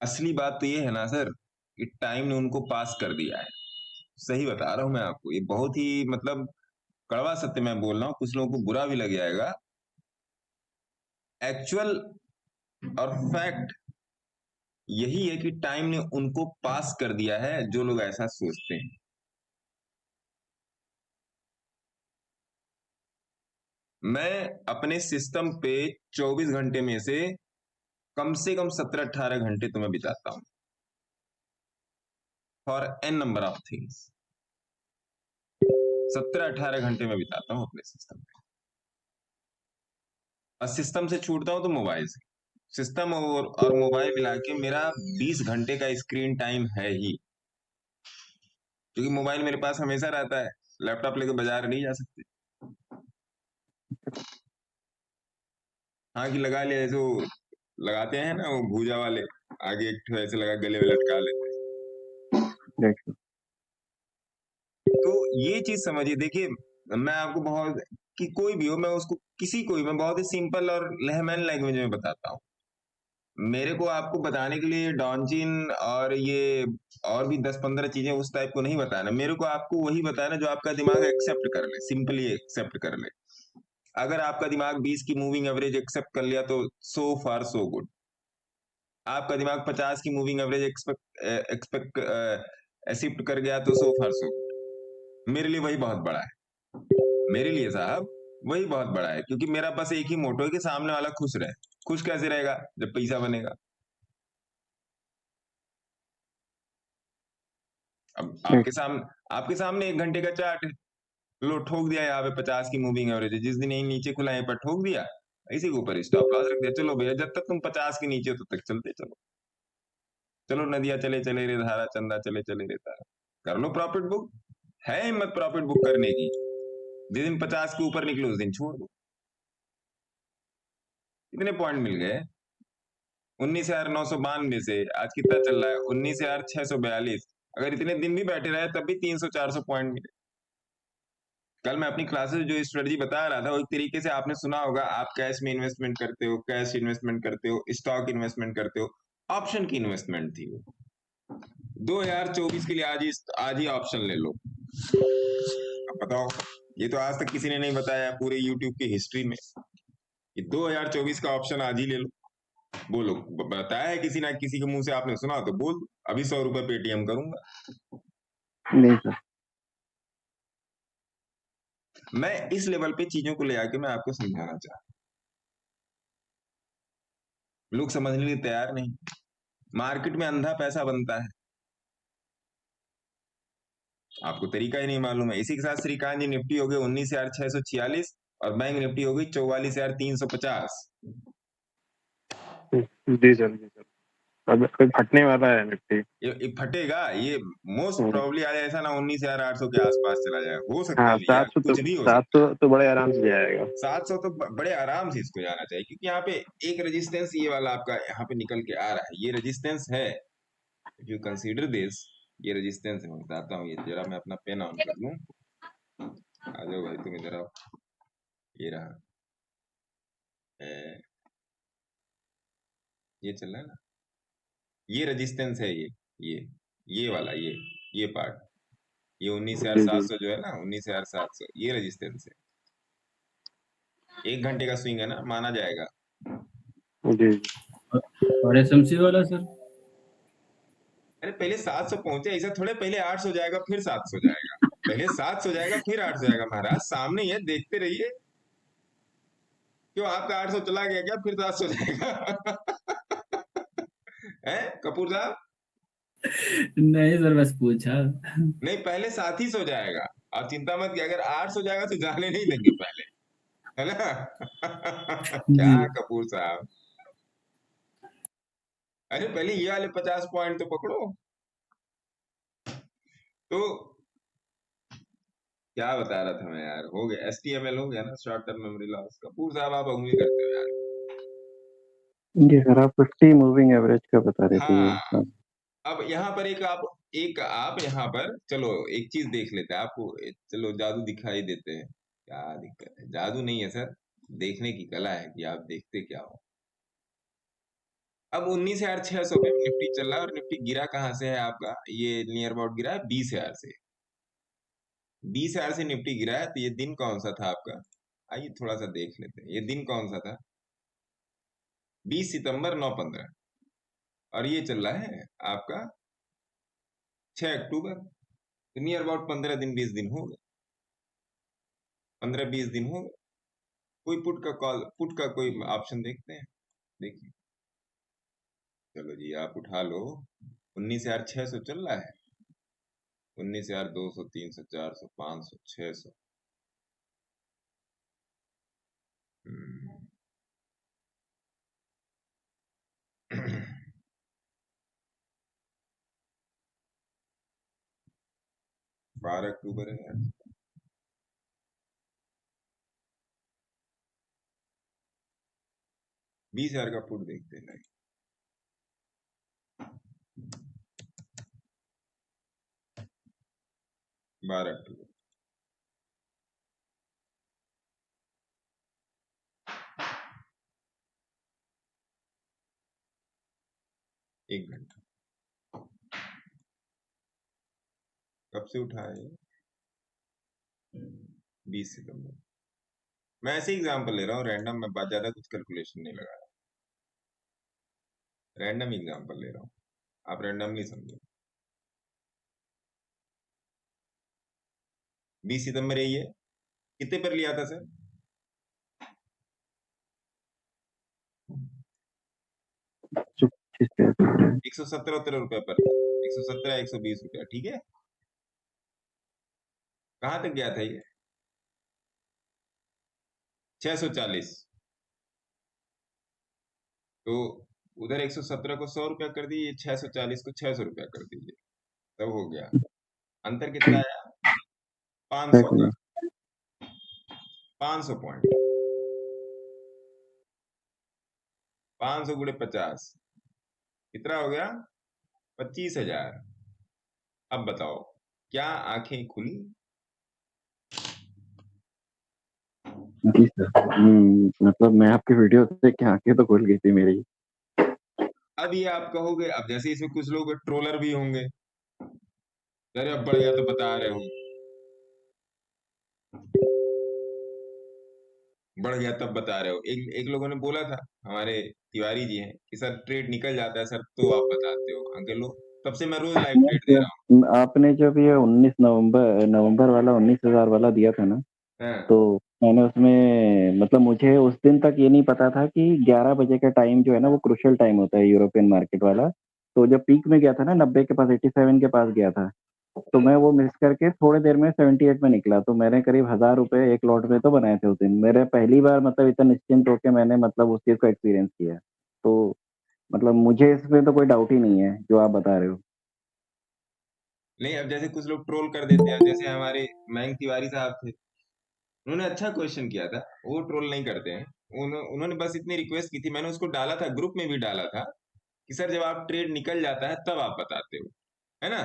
असली बात तो ये है ना सर कि टाइम ने उनको पास कर दिया है। सही बता रहा हूं मैं आपको, ये बहुत ही मतलब कड़वा सत्य मैं बोल रहा हूँ, कुछ लोगों को बुरा भी लग जाएगा। एक्चुअल और फैक्ट यही है कि टाइम ने उनको पास कर दिया है जो लोग ऐसा सोचते हैं। मैं अपने सिस्टम पे 24 घंटे में से कम 17-18 घंटे तो मैं बिताता हूं for an number of things. 17-18 घंटे में बिताता हूं अपने सिस्टम पे, और सिस्टम से छूटता हूं तो मोबाइल से। सिस्टम और मोबाइल मिला के मेरा 20 घंटे का स्क्रीन टाइम है ही, क्योंकि मोबाइल मेरे पास हमेशा रहता है, लैपटॉप लेके बाजार नहीं जा सकते। हाँ कि लगा लिया, ऐसे वो लगाते हैं ना वो भूजा वाले, आगे एक ठो ऐसे लगा गले में लटका लेते हैं। तो ये चीज समझिए, देखिए मैं आपको बहुत, कि कोई भी हो, मैं उसको किसी को भी मैं बहुत ही सिंपल और लहमन लैंग्वेज में बताता हूँ। मेरे को आपको बताने के लिए डॉनचिन और ये और भी 10-15 चीजें उस टाइप को नहीं बताना, मेरे को आपको वही बताना जो आपका दिमाग एक्सेप्ट कर ले, सिंपली एक्सेप्ट कर ले। अगर आपका दिमाग 20 की मूविंग एवरेज एक्सेप्ट कर लिया तो सो फार सो गुड। आपका दिमाग 50 की मूविंग एवरेज एक्सपेक्ट एक्सेप्ट कर गया तो सो फार सो गुड। मेरे लिए वही बहुत बड़ा है, मेरे लिए साहब वही बहुत बड़ा है, क्योंकि मेरा बस एक ही मोटो है कि सामने वाला खुश रहे। खुश कैसे रहेगा? जब पैसा बनेगा। अब आपके सामने 1 घंटे का चार्ट है, लो ठोक दिया यहाँ पे 50 की मूविंग एवरेज है, जिस दिन यही नीचे खुला यहीं पर ठोक दिया, इसी के ऊपर स्टॉप लॉस रख दिया। चलो भैया, जब तक तुम 50 के नीचे हो तब तक चलते चलो। चलो नदिया चले चले रे धारा, चंदा चले चले रे तारा, कर लो प्रॉफिट बुक। है हिम्मत प्रॉफिट बुक करने की, जिस दिन 50 के ऊपर निकलो उस दिन छोड़ दो। कितने पॉइंट मिल गए? 19,992 से आज कितना चल रहा है? 19,642। अगर इतने दिन भी बैठे रहे तब भी 300-400 पॉइंट मिले। कल मैं अपनी क्लासेस जो स्ट्रेटजी बता रहा था वो एक तरीके से आपने सुना होगा, आप कैश में इन्वेस्टमेंट करते हो, कैश इन्वेस्टमेंट करते हो, स्टॉक इन्वेस्टमेंट करते हो, ऑप्शन की इन्वेस्टमेंट थी वो। 2024 के लिए आज ही ऑप्शन ले लो। अब बताओ, ये तो आज तक किसी ने नहीं बताया पूरे यूट्यूब की हिस्ट्री में। ये 2024 का ऑप्शन आज ही ले लो। बोलो, बताया है किसी ना किसी के मुंह से आपने सुना तो बोल दो, अभी 100 रुपए पेटीएम करूंगा। नहीं सर। मैं इस लेवल पे चीजों को ले आके मैं आपको समझाना चाहता हूं, लोग समझने के लिए तैयार नहीं। मार्केट में अंधा पैसा बनता है, आपको तरीका ही नहीं मालूम है। इसी के साथ श्रीकांत जी निफ्टी हो गए 19,646 और बैंक निफ्टी हो गई 44,350। जी सर, जी सर। अब फटने वाला है निफ्टी। ये फटेगा, ये मोस्ट हम्म। प्रोबेबली आज ऐसा ना 19,800 के आसपास चला जाए, हो सकता है हाँ, भैया, कुछ भी हो सकता 700 तो बड़े आराम से जाएगा। है। 700 तो बड़े आराम से इसको जाना चाहिए, क्योंकि यहाँ पे एक रेजिस्टेंस ये वाला आपका यहाँ पे निकल के आ रहा है, ये रेजिस्टेंस है। इफ यू कंसीडर दिस, ये रेजिस्टेंस है। मैं बताता हूँ, ये जरा मैं अपना पेन ऑन कर लूं। आ जाओ भाई तुम इधर आओ, ये रहा, ये चल रहा है ना, ये रेजिस्टेंस है, ये ये वाला, ये पार्ट, ये 19,700 जो है ना, 19,700 ये रेजिस्टेंस है। 1 घंटे का स्विंग है ना, माना जाएगा। जी और एसएमसी वाला सर? अरे पहले 700 पहुंचे, ऐसा थोड़े पहले 800 जाएगा फिर 700 जाएगा, पहले 700 जाएगा फिर 800 जाएगा। महाराज सामने ही है, देखते रहिए। क्यों आपका 800 चला गया क्या, फिर 700 जाएगा? है कपूर साहब? नहीं सर, बस पूछा। नहीं, पहले 700 जाएगा। और चिंता मत कि अगर 800 जाएगा तो जाने नहीं देंगे पहले, है ना? क्या जी। कपूर साहब, अरे पहले ये वाले 50 पॉइंट तो पकड़ो। तो क्या बता रहा था मैं यार, हो गया STML हो गया ना, short term memory loss. Kapoor साहब आप उंगली करते हो यार। जी सर, आप 50 मूविंग एवरेज का बता रहे थे ये। हाँ, हाँ। अब यहाँ पर एक आप यहाँ पर चलो एक चीज देख लेते हैं आपको। चलो जादू दिखाई देते हैं, क्या दिक्कत है? जादू नहीं है सर, देखने की कला है कि आप देखते क्या हो। अब 19,600 पे निफ्टी चल रहा है, और निफ्टी गिरा कहाँ से है आपका? ये नियर अबाउट गिरा है 20,000 से। 20,000 से निफ्टी गिरा है, तो ये दिन कौन सा था आपका? आइए थोड़ा सा देख लेते हैं, ये दिन कौन सा था? 20 सितंबर 9:15। और ये चल रहा है आपका 6 अक्टूबर। तो नियर अबाउट 15 दिन 20 दिन हो गए, 15-20 दिन हो गए। कोई पुट का कोई ऑप्शन देखते हैं, देखिए। चलो जी आप उठा लो, 19,600 चल रहा है, 19,200, 300, 400, 500, 600। 12 अक्टूबर है यार। 20,000 का पुट देखते हैं। 12 अक्टूबर, एक घंटा, कब से उठा है? 20 सितंबर। मैं ऐसे एग्जांपल ले रहा हूँ रैंडम, में बात ज्यादा कुछ कैलकुलेशन नहीं लगा रहा, रैंडम एग्जांपल ले रहा हूँ, आप रैंडमली समझो। 20 सितंबर यही है, कितने पर लिया था सर? 117 रुपए पर, 117 120 रुपया, ठीक है। कहां तक गया था ये? 640। तो उधर 117 को 100 रुपया कर दीजिए, 640 को 600 रुपया कर दीजिए, तब हो गया। अंतर कितना आया? 500 का, 500 पॉइंट, 500 गुणे 50 कितना हो गया? 25,000। अब बताओ, क्या आंखें खुली? जी सर। मतलब मैं आपकी वीडियो देख के आंखें तो खुल गई थी मेरी। अब ये आप कहोगे, अब जैसे इसमें कुछ लोग ट्रोलर भी होंगे, अरे अब बढ़ गया तो बता रहे हो, बढ़ गया तब बता रहे हो। एक लोगों ने बोला था, हमारे तिवारी जी हैं, कि सर ट्रेड निकल जाता है सर तो आप बताते हो। अंकल लोग, तब से मैं रोज लाइव नहीं ट्रेड दे रहा हूँ। सर, आपने जब ये 19 नवंबर वाला 19,000 वाला दिया था ना, हाँ, तो मैंने उसमें मतलब मुझे उस दिन तक ये नहीं पता था कि 11 बजे का टाइम जो है ना वो क्रुशियल टाइम होता है यूरोपियन मार्केट वाला। तो जब पीक में गया था ना 90 के पास, 87 के पास गया था, तो मैं वो मिस करके थोड़ी देर में 78 में निकला। तो मैंने करीब 1,000 रुपए एक लॉट में तो बनाए थे उस दिन। मेरे पहली बार मतलब इतना निश्चिंत होकर मैंने मतलब उस चीज को एक्सपीरियंस किया। तो मतलब मुझे इसमें तो कोई डाउट ही नहीं है जो आप बता रहे हो। नहीं अब जैसे कुछ लोग ट्रोल कर देते हैं, जैसे हमारे मयंक तिवारी साहब थे, उन्होंने अच्छा क्वेश्चन किया था। वो ट्रोल नहीं करते हैं, उन्होंने बस इतनी रिक्वेस्ट की थी, मैंने उसको डाला था, ग्रुप में भी डाला था, कि सर जब आप ट्रेड निकल जाता है तब आप बताते हो, है ना?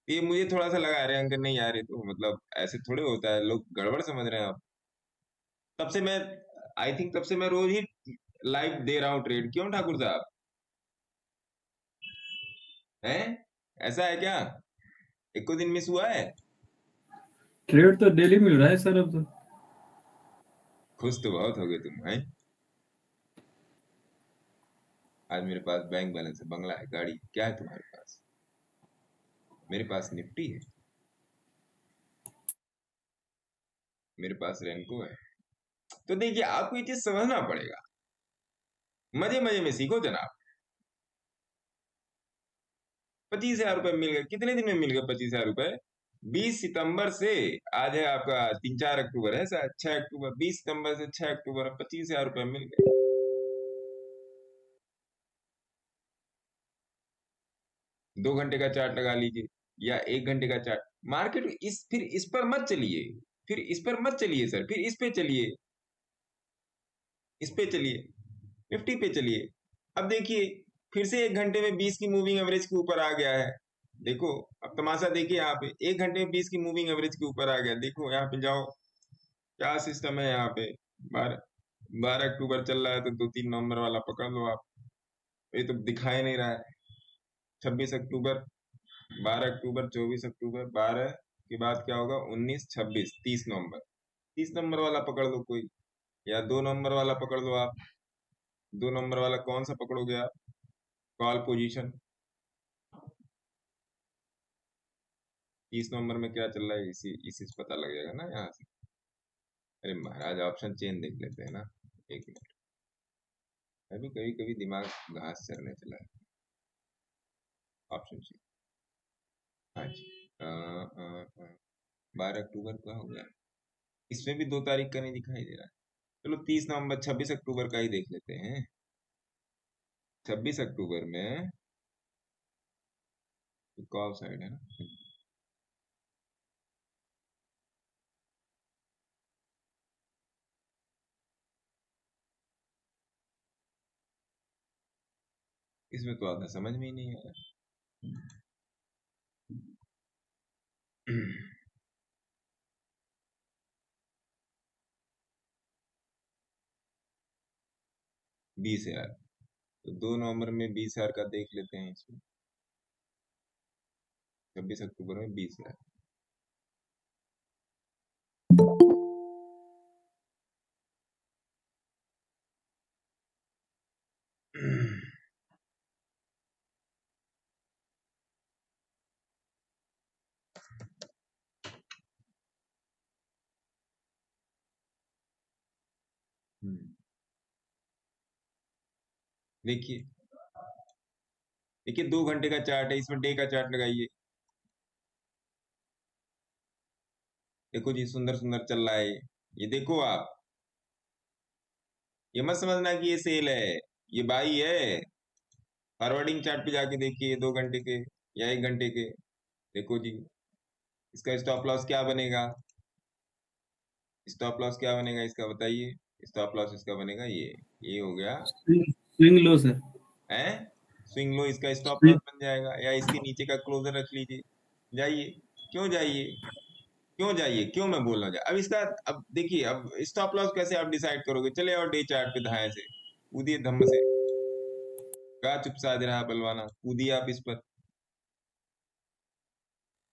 ये मुझे थोड़ा सा लगा, अरे अंकल नहीं यार, ये तो मतलब ऐसे थोड़े होता है, लोग गड़बड़ समझ रहे हैं आप। तब से मैं, आई थिंक तब से मैं रोज ही लाइव दे रहा हूँ ट्रेड। क्यों ठाकुर साहब? हैं? ऐसा है क्या? एक को दिन मिस हुआ है? ट्रेड तो डेली मिल रहा है सर अब तो। खुश तो बहुत हो गए तुम हैं। आज मेरे पास बैंक बैलेंस है, बंगला है, गाड़ी, क्या है तुम्हारे पास? मेरे पास निफ्टी है, मेरे पास रेनको है। तो देखिए आपको ये चीज समझना पड़ेगा, मजे मजे में सीखो जनाब। 25,000 रुपए मिल गए, कितने दिन में मिल गए 25,000 रुपए? 20 सितंबर से, आज है आपका 3-4 अक्टूबर है, शायद 6 अक्टूबर, 20 सितंबर से 6 अक्टूबर में 25,000 रुपए मिल गए। 2 घंटे का चार्ट लगा लीजिए या 1 घंटे का चार्ट। मार्केट फिर इस पर मत चलिए, फिर इस पर मत चलिए सर, फिर इस पे चलिए, इस पे चलिए, निफ्टी पे चलिए। अब देखिए फिर से 1 घंटे में 20 की मूविंग एवरेज के ऊपर आ गया है। देखो अब तमाशा देखिए, यहाँ पे 1 घंटे में 20 की मूविंग एवरेज के ऊपर आ गया। देखो यहाँ पे जाओ, क्या सिस्टम है यहाँ पे। 12 अक्टूबर चल रहा है तो 2-3 नवंबर वाला पकड़ लो आप। ये तो दिखाई नहीं रहा है। 26 अक्टूबर, 12 अक्टूबर, 24 अक्टूबर, 12 के बाद क्या होगा, 19, 26, 30 नवंबर। 30 नंबर वाला पकड़ लो कोई, या 2 नंबर वाला पकड़ लो आप। 2 नंबर वाला कौन सा पकड़ोगे आप? Call position. 30 नवंबर में क्या चल रहा है, इसी से पता लग जाएगा ना यहाँ से। अरे महाराज ऑप्शन चेन देख लेते हैं ना, 1 मिनट। अभी कभी कभी दिमाग घास चरने चला है। ऑप्शन चेन, हाँ जी। 12 अक्टूबर का हो गया, इसमें भी 2 तारीख का नहीं दिखाई दे रहा है। चलो 30 नवंबर, 26 अक्टूबर का ही देख लेते हैं। 26 अक्टूबर में कॉल साइड है ना, इसमें तो आधा समझ में ही नहीं आ रहा। 20,000, तो 2 नवंबर में 20,000 का देख लेते हैं इसमें। 26 अक्टूबर में 20,000। देखिए देखिए 2 घंटे का चार्ट है, इसमें डे का चार्ट लगाइए। देखो जी सुंदर सुंदर चल रहा है ये देखो आप। ये मत समझना कि ये सेल है, ये बाई है। फॉरवर्डिंग चार्ट पे जाके देखिए 2 घंटे के या 1 घंटे के। देखो जी इसका स्टॉप लॉस क्या बनेगा, स्टॉप लॉस क्या बनेगा इसका बताइए। स्टॉप लॉस इसका बनेगा ये हो गया स्विंग लो सर। है, स्विंग लो इसका स्टॉप लॉस बन जाएगा, या इसके नीचे का क्लोजर रख लीजिए। जाइए, क्यों जाइए, क्यों जाइए, क्यों मैं बोल रहा हूँ अब इसका। अब देखिए अब स्टॉप लॉस कैसे आप डिसाइड करोगे। चले और डे चार्ट पे धाए से कूदिए धम्म से, का चुप साध रहा बलवाना, कूदिए आप इस पर।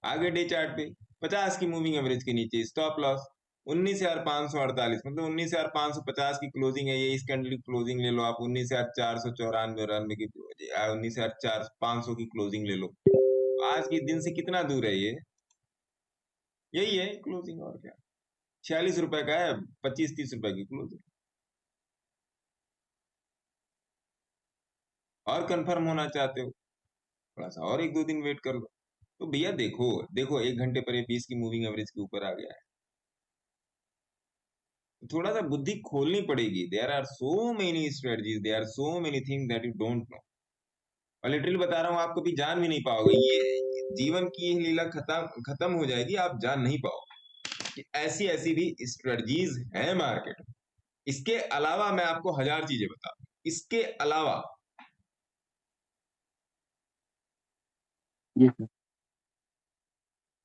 आगे डे चार्ट पे 50 की मूविंग एवरेज के नीचे स्टॉप लॉस 19,548, मतलब 19,550 की क्लोजिंग है ये। इस कैंडल की क्लोजिंग ले लो आप 19,494 की, 19,500 की क्लोजिंग ले लो। आज के दिन से कितना दूर है ये, यही है क्लोजिंग, और क्या। 46 रुपए का है, 25-30 रुपए की क्लोजिंग। और कंफर्म होना चाहते हो थोड़ा सा और 1-2 दिन वेट कर लो। तो भैया देखो देखो 1 घंटे पर ये 20 की मूविंग एवरेज के ऊपर आ गया है। थोड़ा सा बुद्धि खोलनी पड़ेगी। There are so many strategies, there are so many thing that you don't know. और लिटरली बता रहा हूँ आप कभी जान भी नहीं पाओगे। ये जीवन की ये लीला खत्म खत्म हो जाएगी, आप जान नहीं पाओगे कि ऐसी ऐसी भी स्ट्रेटजीज है मार्केट में। इसके अलावा मैं आपको 1000 चीजें बता दूं, इसके अलावा जी सर।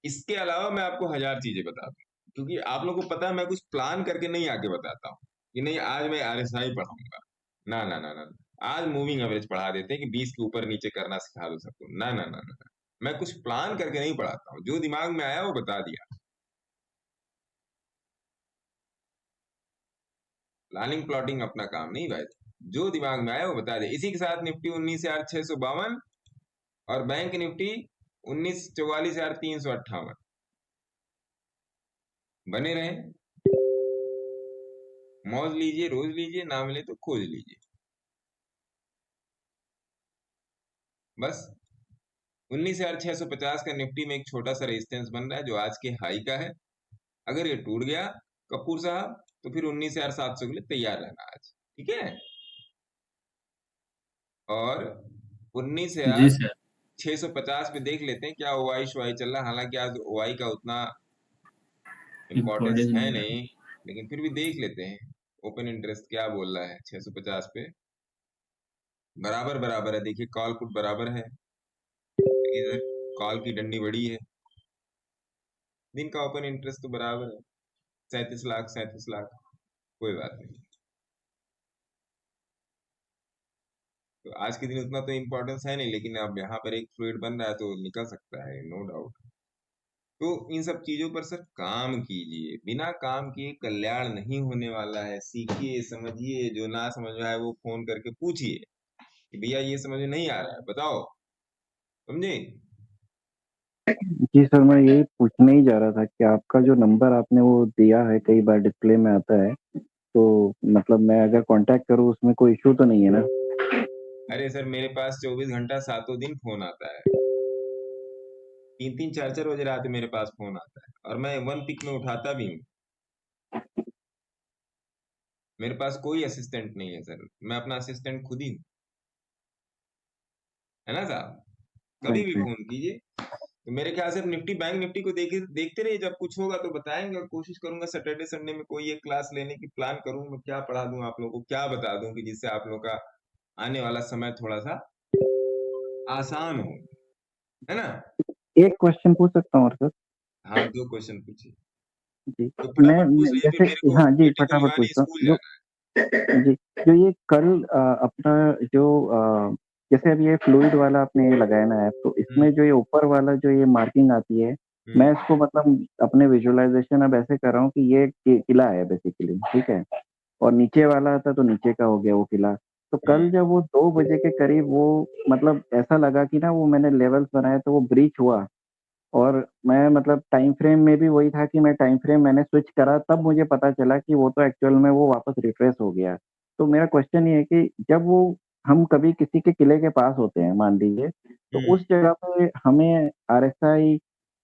इसके अलावा मैं आपको 1000 चीजें बता दूं, क्योंकि आप लोगों को पता है मैं कुछ प्लान करके नहीं आके बताता हूँ कि नहीं आज मैं आरएसआई पढ़ाऊंगा। ना, आज मूविंग एवरेज पढ़ा देते हैं कि 20 के ऊपर नीचे करना सिखा दो सबको। ना ना ना ना, मैं कुछ प्लान करके नहीं पढ़ाता हूँ, जो दिमाग में आया वो बता दिया। प्लानिंग प्लॉटिंग अपना काम नहीं भाई, जो दिमाग में आया वो बता दिया। इसी के साथ निफ्टी 19,652 और बैंक निफ्टी 19,44,358 बने रहे। मौज लीजिए, रोज लीजिए, ना मिले तो खोज लीजिए। बस 19,650 का निफ्टी में एक छोटा सा रेजिस्टेंस बन रहा है जो आज के हाई का है। अगर ये टूट गया कपूर साहब तो फिर 19,700 के लिए तैयार रहना आज, ठीक है। और जी सर। 19,650 पे देख लेते हैं क्या ओआई शोआई चल रहा है। हालांकि आज ओआई का उतना इम्पोर्टेंस इम्पोर्टेंस है नहीं नहीं, है। लेकिन फिर भी देख लेते हैं ओपन इंटरेस्ट क्या बोल रहा है। 650 पे बराबर बराबर है, देखिए कॉल पुट बराबर है, इधर कॉल की डंडी बड़ी है। दिन का ओपन इंटरेस्ट तो बराबर है 37 लाख 37 लाख, कोई बात नहीं। तो आज के दिन उतना तो इम्पोर्टेंस है नहीं, लेकिन अब यहाँ पर एक फ्लूइड बन रहा है तो निकल सकता है, नो डाउट। तो इन सब चीजों पर सर काम कीजिए, बिना काम किए कल्याण नहीं होने वाला है। सीखिए, समझिए, जो ना समझ में आए वो फोन करके पूछिए कि भैया ये समझ में नहीं आ रहा है बताओ, समझे। जी सर, मैं यही पूछने ही जा रहा था कि आपका जो नंबर आपने वो दिया है, कई बार डिस्प्ले में आता है, तो मतलब मैं अगर कांटेक्ट करूँ उसमें कोई इशू तो नहीं है ना? अरे सर मेरे पास 24 घंटा सातों दिन फोन आता है, 3-3 4-4 बजे रात मेरे पास फोन आता है, और मैं वन पिक में उठाता भी हूँ। मेरे पास कोई असिस्टेंट नहीं है सर, मैं अपना असिस्टेंट खुद ही हूँ, है ना साहब। कभी भी राइट, राइट। फोन कीजिए। तो मेरे ख्याल से निफ्टी बैंक निफ्टी को देखते रहिए, जब कुछ होगा तो बताएंगे। और कोशिश करूंगा सैटरडे संडे में कोई एक क्लास लेने की प्लान करूं, मैं क्या पढ़ा दूं आप लोगों को, क्या बता दूं कि जिससे आप लोगों का आने वाला समय थोड़ा सा आसान हो, है ना। एक क्वेश्चन पूछ सकता हूँ और सर? हाँ, 2 क्वेश्चन पूछिए, जी, तो फटाफट पूछ लीजिए, फिर जैसे, मेरे को हाँ जी, बेटे को फटाफट लिवानी पूछता स्कूल हूँ। जो जाना जी, जो ये कल अपना जो जैसे अब ये फ्लूइड वाला आपने ये लगाया ना ऐप, तो है। इसमें जो ये ऊपर वाला जो ये मार्किंग आती है, मैं इसको मतलब अपने विजुअलाइजेशन अब ऐसे कर रहा हूँ कि ये किला है बेसिकली, ठीक है? और नीचे वाला था तो नीचे का हो गया वो किला। तो कल जब वो 2 बजे के करीब वो मतलब ऐसा लगा कि ना वो मैंने लेवल्स बनाए तो वो ब्रीच हुआ, और मैं मतलब टाइम फ्रेम में भी वही था कि मैं टाइम फ्रेम मैंने स्विच करा, तब मुझे पता चला कि वो तो एक्चुअल में वो वापस रिट्रेस हो गया। तो मेरा क्वेश्चन ये है कि जब वो हम कभी किसी के किले के पास होते हैं मान लीजिए, तो उस जगह पे हमें आरएसआई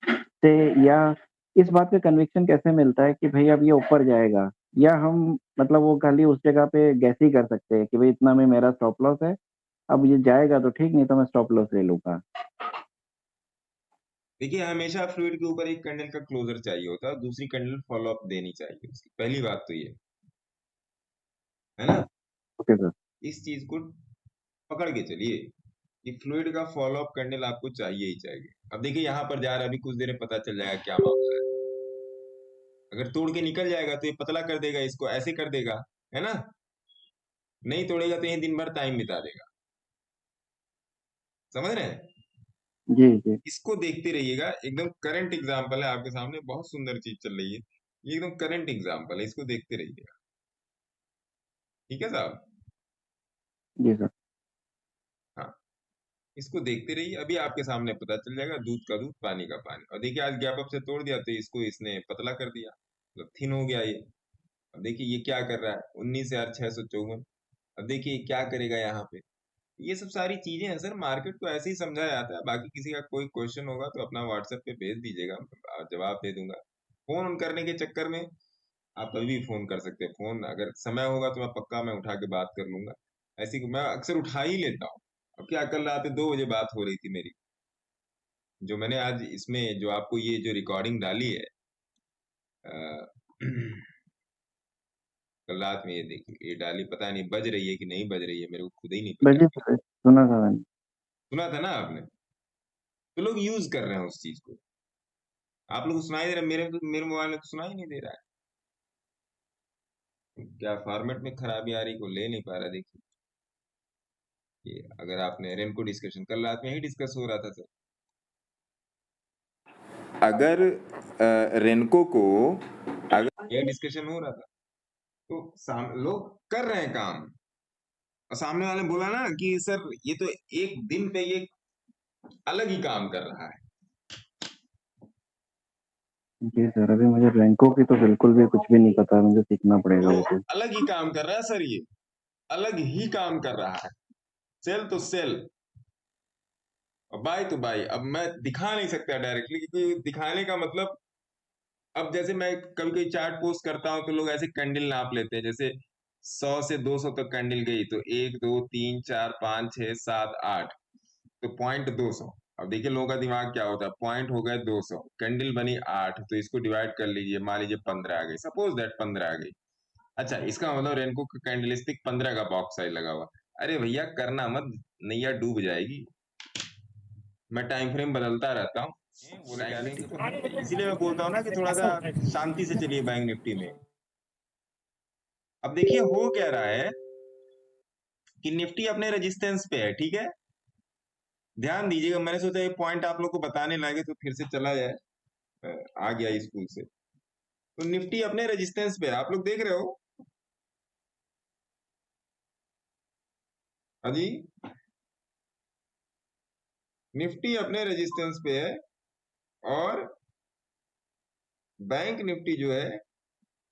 से या इस बात का कन्विक्शन कैसे मिलता है कि भई अब ये ऊपर जाएगा? या हम मतलब वो खाली उस जगह पे गेस ही कर सकते हैं कि भई इतना में मेरा स्टॉप लॉस है, अब ये जाएगा तो ठीक, नहीं तो मैं स्टॉप लॉस ले लूँगा। देखिए हमेशा फ्लूइड के ऊपर एक कैंडल का क्लोजर चाहिए होता है, दूसरी कैंडल फॉलो अप देनी चाहिए उसकी, पहली बात तो ये है ना। Okay sir. इस चीज को पकड़ के चलिए कि फ्लूइड का फॉलो अप कैंडल आपको चाहिए ही चाहिए। अब देखिए यहाँ पर जा रहा है, अभी कुछ देर में पता चल जाएगा क्या मामला है। अगर तोड़ के निकल जाएगा तो ये पतला कर देगा, इसको ऐसे कर देगा, है ना। नहीं तोड़ेगा तो ये दिन भर टाइम बिता देगा, समझ रहे हैं। जी, जी। इसको देखते रहिएगा, एकदम करंट एग्जाम्पल है आपके सामने, बहुत सुंदर चीज चल रही है, ये एकदम करंट एग्जाम्पल है, इसको देखते रहिएगा, ठीक है साहब। जी सर। हाँ, इसको देखते रहिए, अभी आपके सामने पता चल जाएगा, दूध का दूध पानी का पानी। और देखिए आज गैप अप से तोड़ दिया तो इसको इसने पतला कर दिया, मतलब थिन हो गया ये। अब देखिए ये क्या कर रहा है, 19,654। अब देखिए क्या करेगा यहाँ पे। ये सब सारी चीजें हैं सर, मार्केट को ऐसे ही समझा जाता है। बाकी किसी का कोई क्वेश्चन होगा तो अपना व्हाट्सएप पे भेज दीजिएगा, मैं जवाब दे दूंगा। फोन करने के चक्कर में आप कभी भी फोन कर सकते हैं, फोन अगर समय होगा तो मैं पक्का मैं उठा के बात कर लूंगा। ऐसी मैं अक्सर उठा ही लेता हूँ। अब क्या, कल रात 2 बजे बात हो रही थी मेरी, जो मैंने आज इसमें जो आपको ये जो रिकॉर्डिंग डाली है, अ, कल रात में ये देखिए ये डाली, पता नहीं बज रही है कि नहीं बज रही है, मेरे को खुद ही नहीं पता। बजे सर, सुना था मैंने। सुना था ना आपने, तो लोग यूज कर रहे हैं उस चीज को। आप लोग को सुनाई दे रहा है, मेरे मोबाइल में तो सुनाई नहीं दे रहा है। क्या फॉर्मेट में खराबी आ रही, को ले नहीं पा रहा। देखिए ये अगर आपने रेनको डिस्कशन कल रात में ही डिस्कस हो रहा था सर, अगर रेनको को अगर ये डिस्कशन हो रहा था तो लोग कर रहे हैं काम और सामने वाले बोला ना कि सर ये तो एक दिन पे ये अलग ही काम कर रहा है। जी सर, अभी मुझे बैंकों की तो बिल्कुल भी कुछ भी नहीं पता, मुझे सीखना पड़ेगा वो तो चीज। अलग ही काम कर रहा है सर, ये अलग ही काम कर रहा है, सेल तो सेल और बाय तो बाय। अब मैं दिखा नहीं सकता डायरेक्टली क्योंकि दिखाने का मतलब, अब जैसे मैं कभी कभी चार्ट पोस्ट करता हूं तो लोग ऐसे कैंडल नाप लेते हैं, जैसे 100 से 200 तक कैंडल गई तो 1 2 3 4 5 6 7 8 तो पॉइंट 200। अब देखिए लोगों का दिमाग क्या होता है, पॉइंट हो गए 200, कैंडल बनी 8 तो इसको डिवाइड कर लीजिए, मान लीजिए 15 आ गई, सपोज दैट 15 आ गई। अच्छा, इसका मतलब रेनको का कैंडलस्टिक 15 का बॉक्स साइज लगा हुआ। अरे भैया करना मत, नैया डूब जाएगी। मैं टाइम फ्रेम बदलता रहता हूँ, वो निकालेंगे तो इसीलिए मैं बोलता हूँ ना कि थोड़ा सा शांति से चलिए बैंक निफ्टी में। अब देखिए हो क्या रहा है कि निफ्टी अपने रेजिस्टेंस पे है, ठीक है, ध्यान दीजिएगा। मैंने सोचा ये पॉइंट आप लोग को बताने लगे तो फिर से चला जाए, आ गया स्कूल से। तो निफ्टी अपने रेजिस्टेंस पे है, आप लोग देख रहे हो। हाँ जी, निफ्टी अपने रेजिस्टेंस पे है और बैंक निफ्टी जो है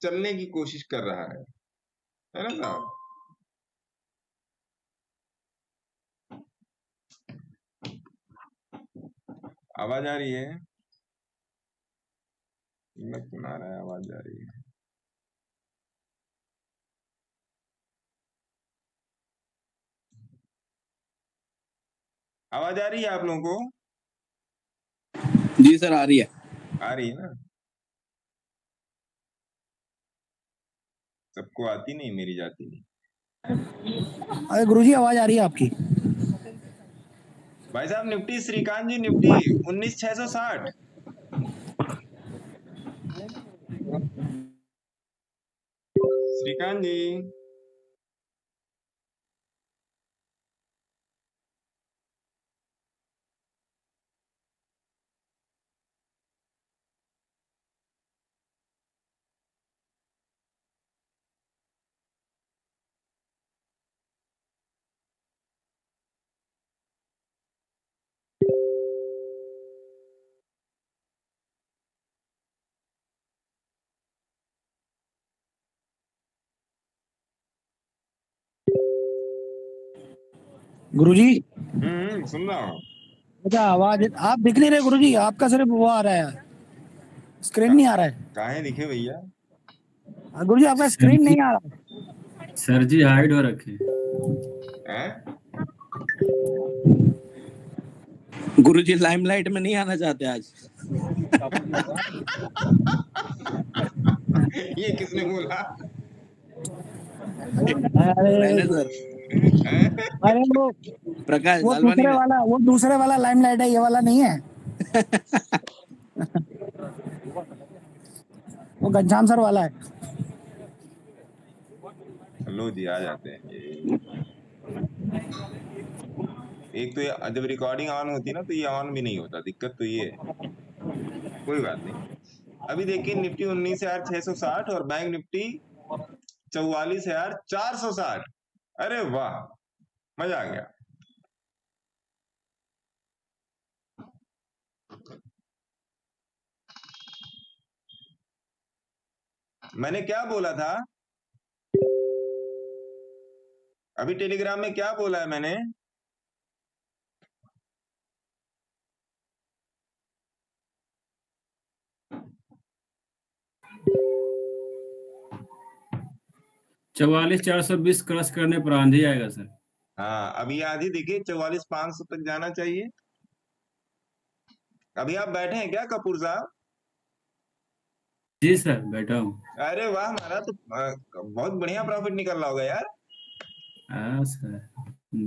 चलने की कोशिश कर रहा है ना साहब। आवाज आ रही है? मैं सुना रहा है, आवाज आ रही है। आवाज आ रही है आप लोगों को? जी सर आ रही है। आ रही है ना? सबको आती नहीं, मेरी जाती नहीं। अरे गुरुजी आवाज आ रही है आपकी। भाई साहब निफ्टी, श्रीकांत जी निफ्टी 19,660। श्रीकांत जी गुरुजी सुन रहा हूँ। अच्छा, आवाज आप दिख नहीं रहे गुरुजी, आपका सिर्फ वो आ रहा है, स्क्रीन नहीं आ रहा है। काहे दिखे भैया? गुरुजी आपका स्क्रीन नहीं आ रहा है। सर जी हाइड हो रखे। हैं? गुरुजी लाइमलाइट में नहीं आना चाहते आज। ये किसने बोला? मैंने सर, अरे प्रकाश वो लालवानी ने। दूसरे वाला लाइमलाइट है, ये वाला नहीं है। वो घनश्याम सर वाला है। लो जी, आ जाते हैं ये। एक तो ये जब रिकॉर्डिंग ऑन होती है ना तो ये ऑन भी नहीं होता, दिक्कत तो ये है। कोई बात नहीं। अभी देखिए निफ्टी 19,660 और बैंक निफ्टी 44,460। अरे वाह, मजा आ गया। मैंने क्या बोला था अभी टेलीग्राम में, क्या बोला है मैंने? चौवालीस 420 क्रॉस करने पर आंधी आएगा सर। हाँ, अभी आधी देखिए 44,500 तक जाना चाहिए। अभी आप बैठे हैं क्या कपूर साहब? जी सर बैठा हूँ। अरे वाह, हमारा तो बहुत बढ़िया प्रॉफिट निकल रहा होगा यार। हाँ सर,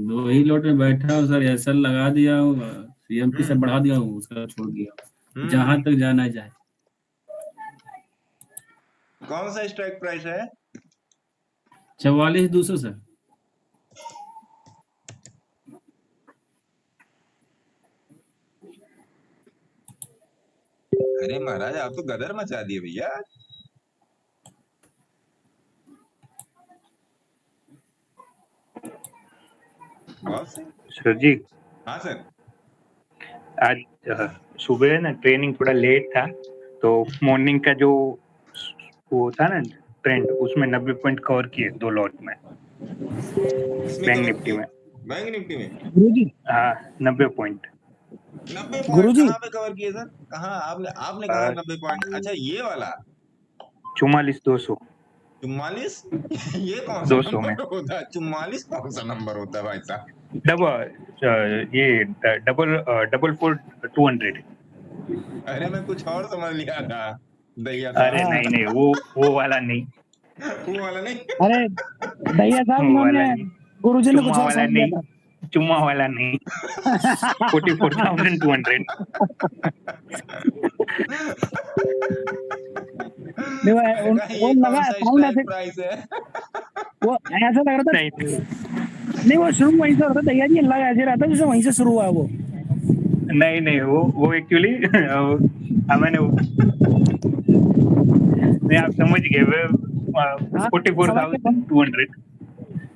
2 ही लॉट में बैठा हूँ सर, एसएल लगा दिया हूँ, सीएमपी से बढ़ा दिया हूँ, उसका छोड़ दिया, जहां तक जाना जाए। कौन सा स्ट्राइक प्राइस है? 44,200 सर। अरे महाराज आप तो गदर मचा दिए भैया। बहुत सही। सर जी हाँ सर। आज सुबह ना ट्रेनिंग थोड़ा लेट था, तो मॉर्निंग का जो वो था ना ट्रेंड, उसमें 90 पॉइंट कवर किए 2 लॉट में बैंक निफ्टी में। बैंक निफ्टी में गुरुजी, हाँ 90 पॉइंट। 90 पॉइंट गुरुजी, कहाँ पे कवर किए सर? कहाँ आपने कहा 90 पॉइंट? अच्छा ये वाला 44,200 44 ये कौन सा 200 में नंबर होता है? 44 कौन सा नंबर होता है भाई साहब? डबल 4,200। अरे मैं कुछ और समझ लिया था दैया अरे साहब। नहीं नहीं, वो वाला नहीं, वो वाला नहीं। अरे भैया साहब वो वाला इन्होंने नहीं, गुरुजी ने कुछ चुम्मा और वाला समझ लिया नहीं, था। चुम्मा वाला नहीं, 44,200। नहीं, मैंने कहा वो ये लगा कौन सा साउंड स्ट्राइक ऐसे, प्राइस है? वो ऐसा लग रहा था। नहीं नहीं, वो शुरू वहीं से होता था भैया जी, लग ऐसे रहता जैसे वहीं से शुरू हुआ है वो। नहीं नहीं, वो एक्चुअली मैंने नहीं, आप समझ गए, हाँ, 44,200।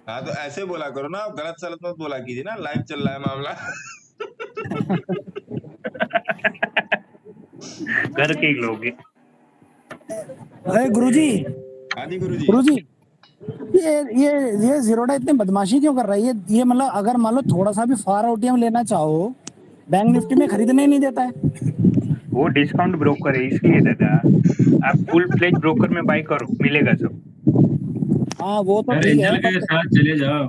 हाँ तो ऐसे बोला करो ना, आप गलत सलत मत बोला कीजिए ना, लाइव चल रहा है मामला। घर के ही लोग हैं। अरे गुरुजी, हाँ जी गुरुजी। गुरुजी, ये जीरोडा इतनी बदमाशी क्यों कर रहा है? ये मतलब अगर मान लो थोड़ा सा भी फार आउटियम लेना चाहो, बैंक निफ्टी में खरीदने ही नहीं देता है। वो डिस्काउंट ब्रोकर है इसलिए दादा, आप फुल फ्लेज ब्रोकर में बाय करो, मिलेगा सब। हाँ वो तो यार ठीक है, एंजल के साथ चले जाओ।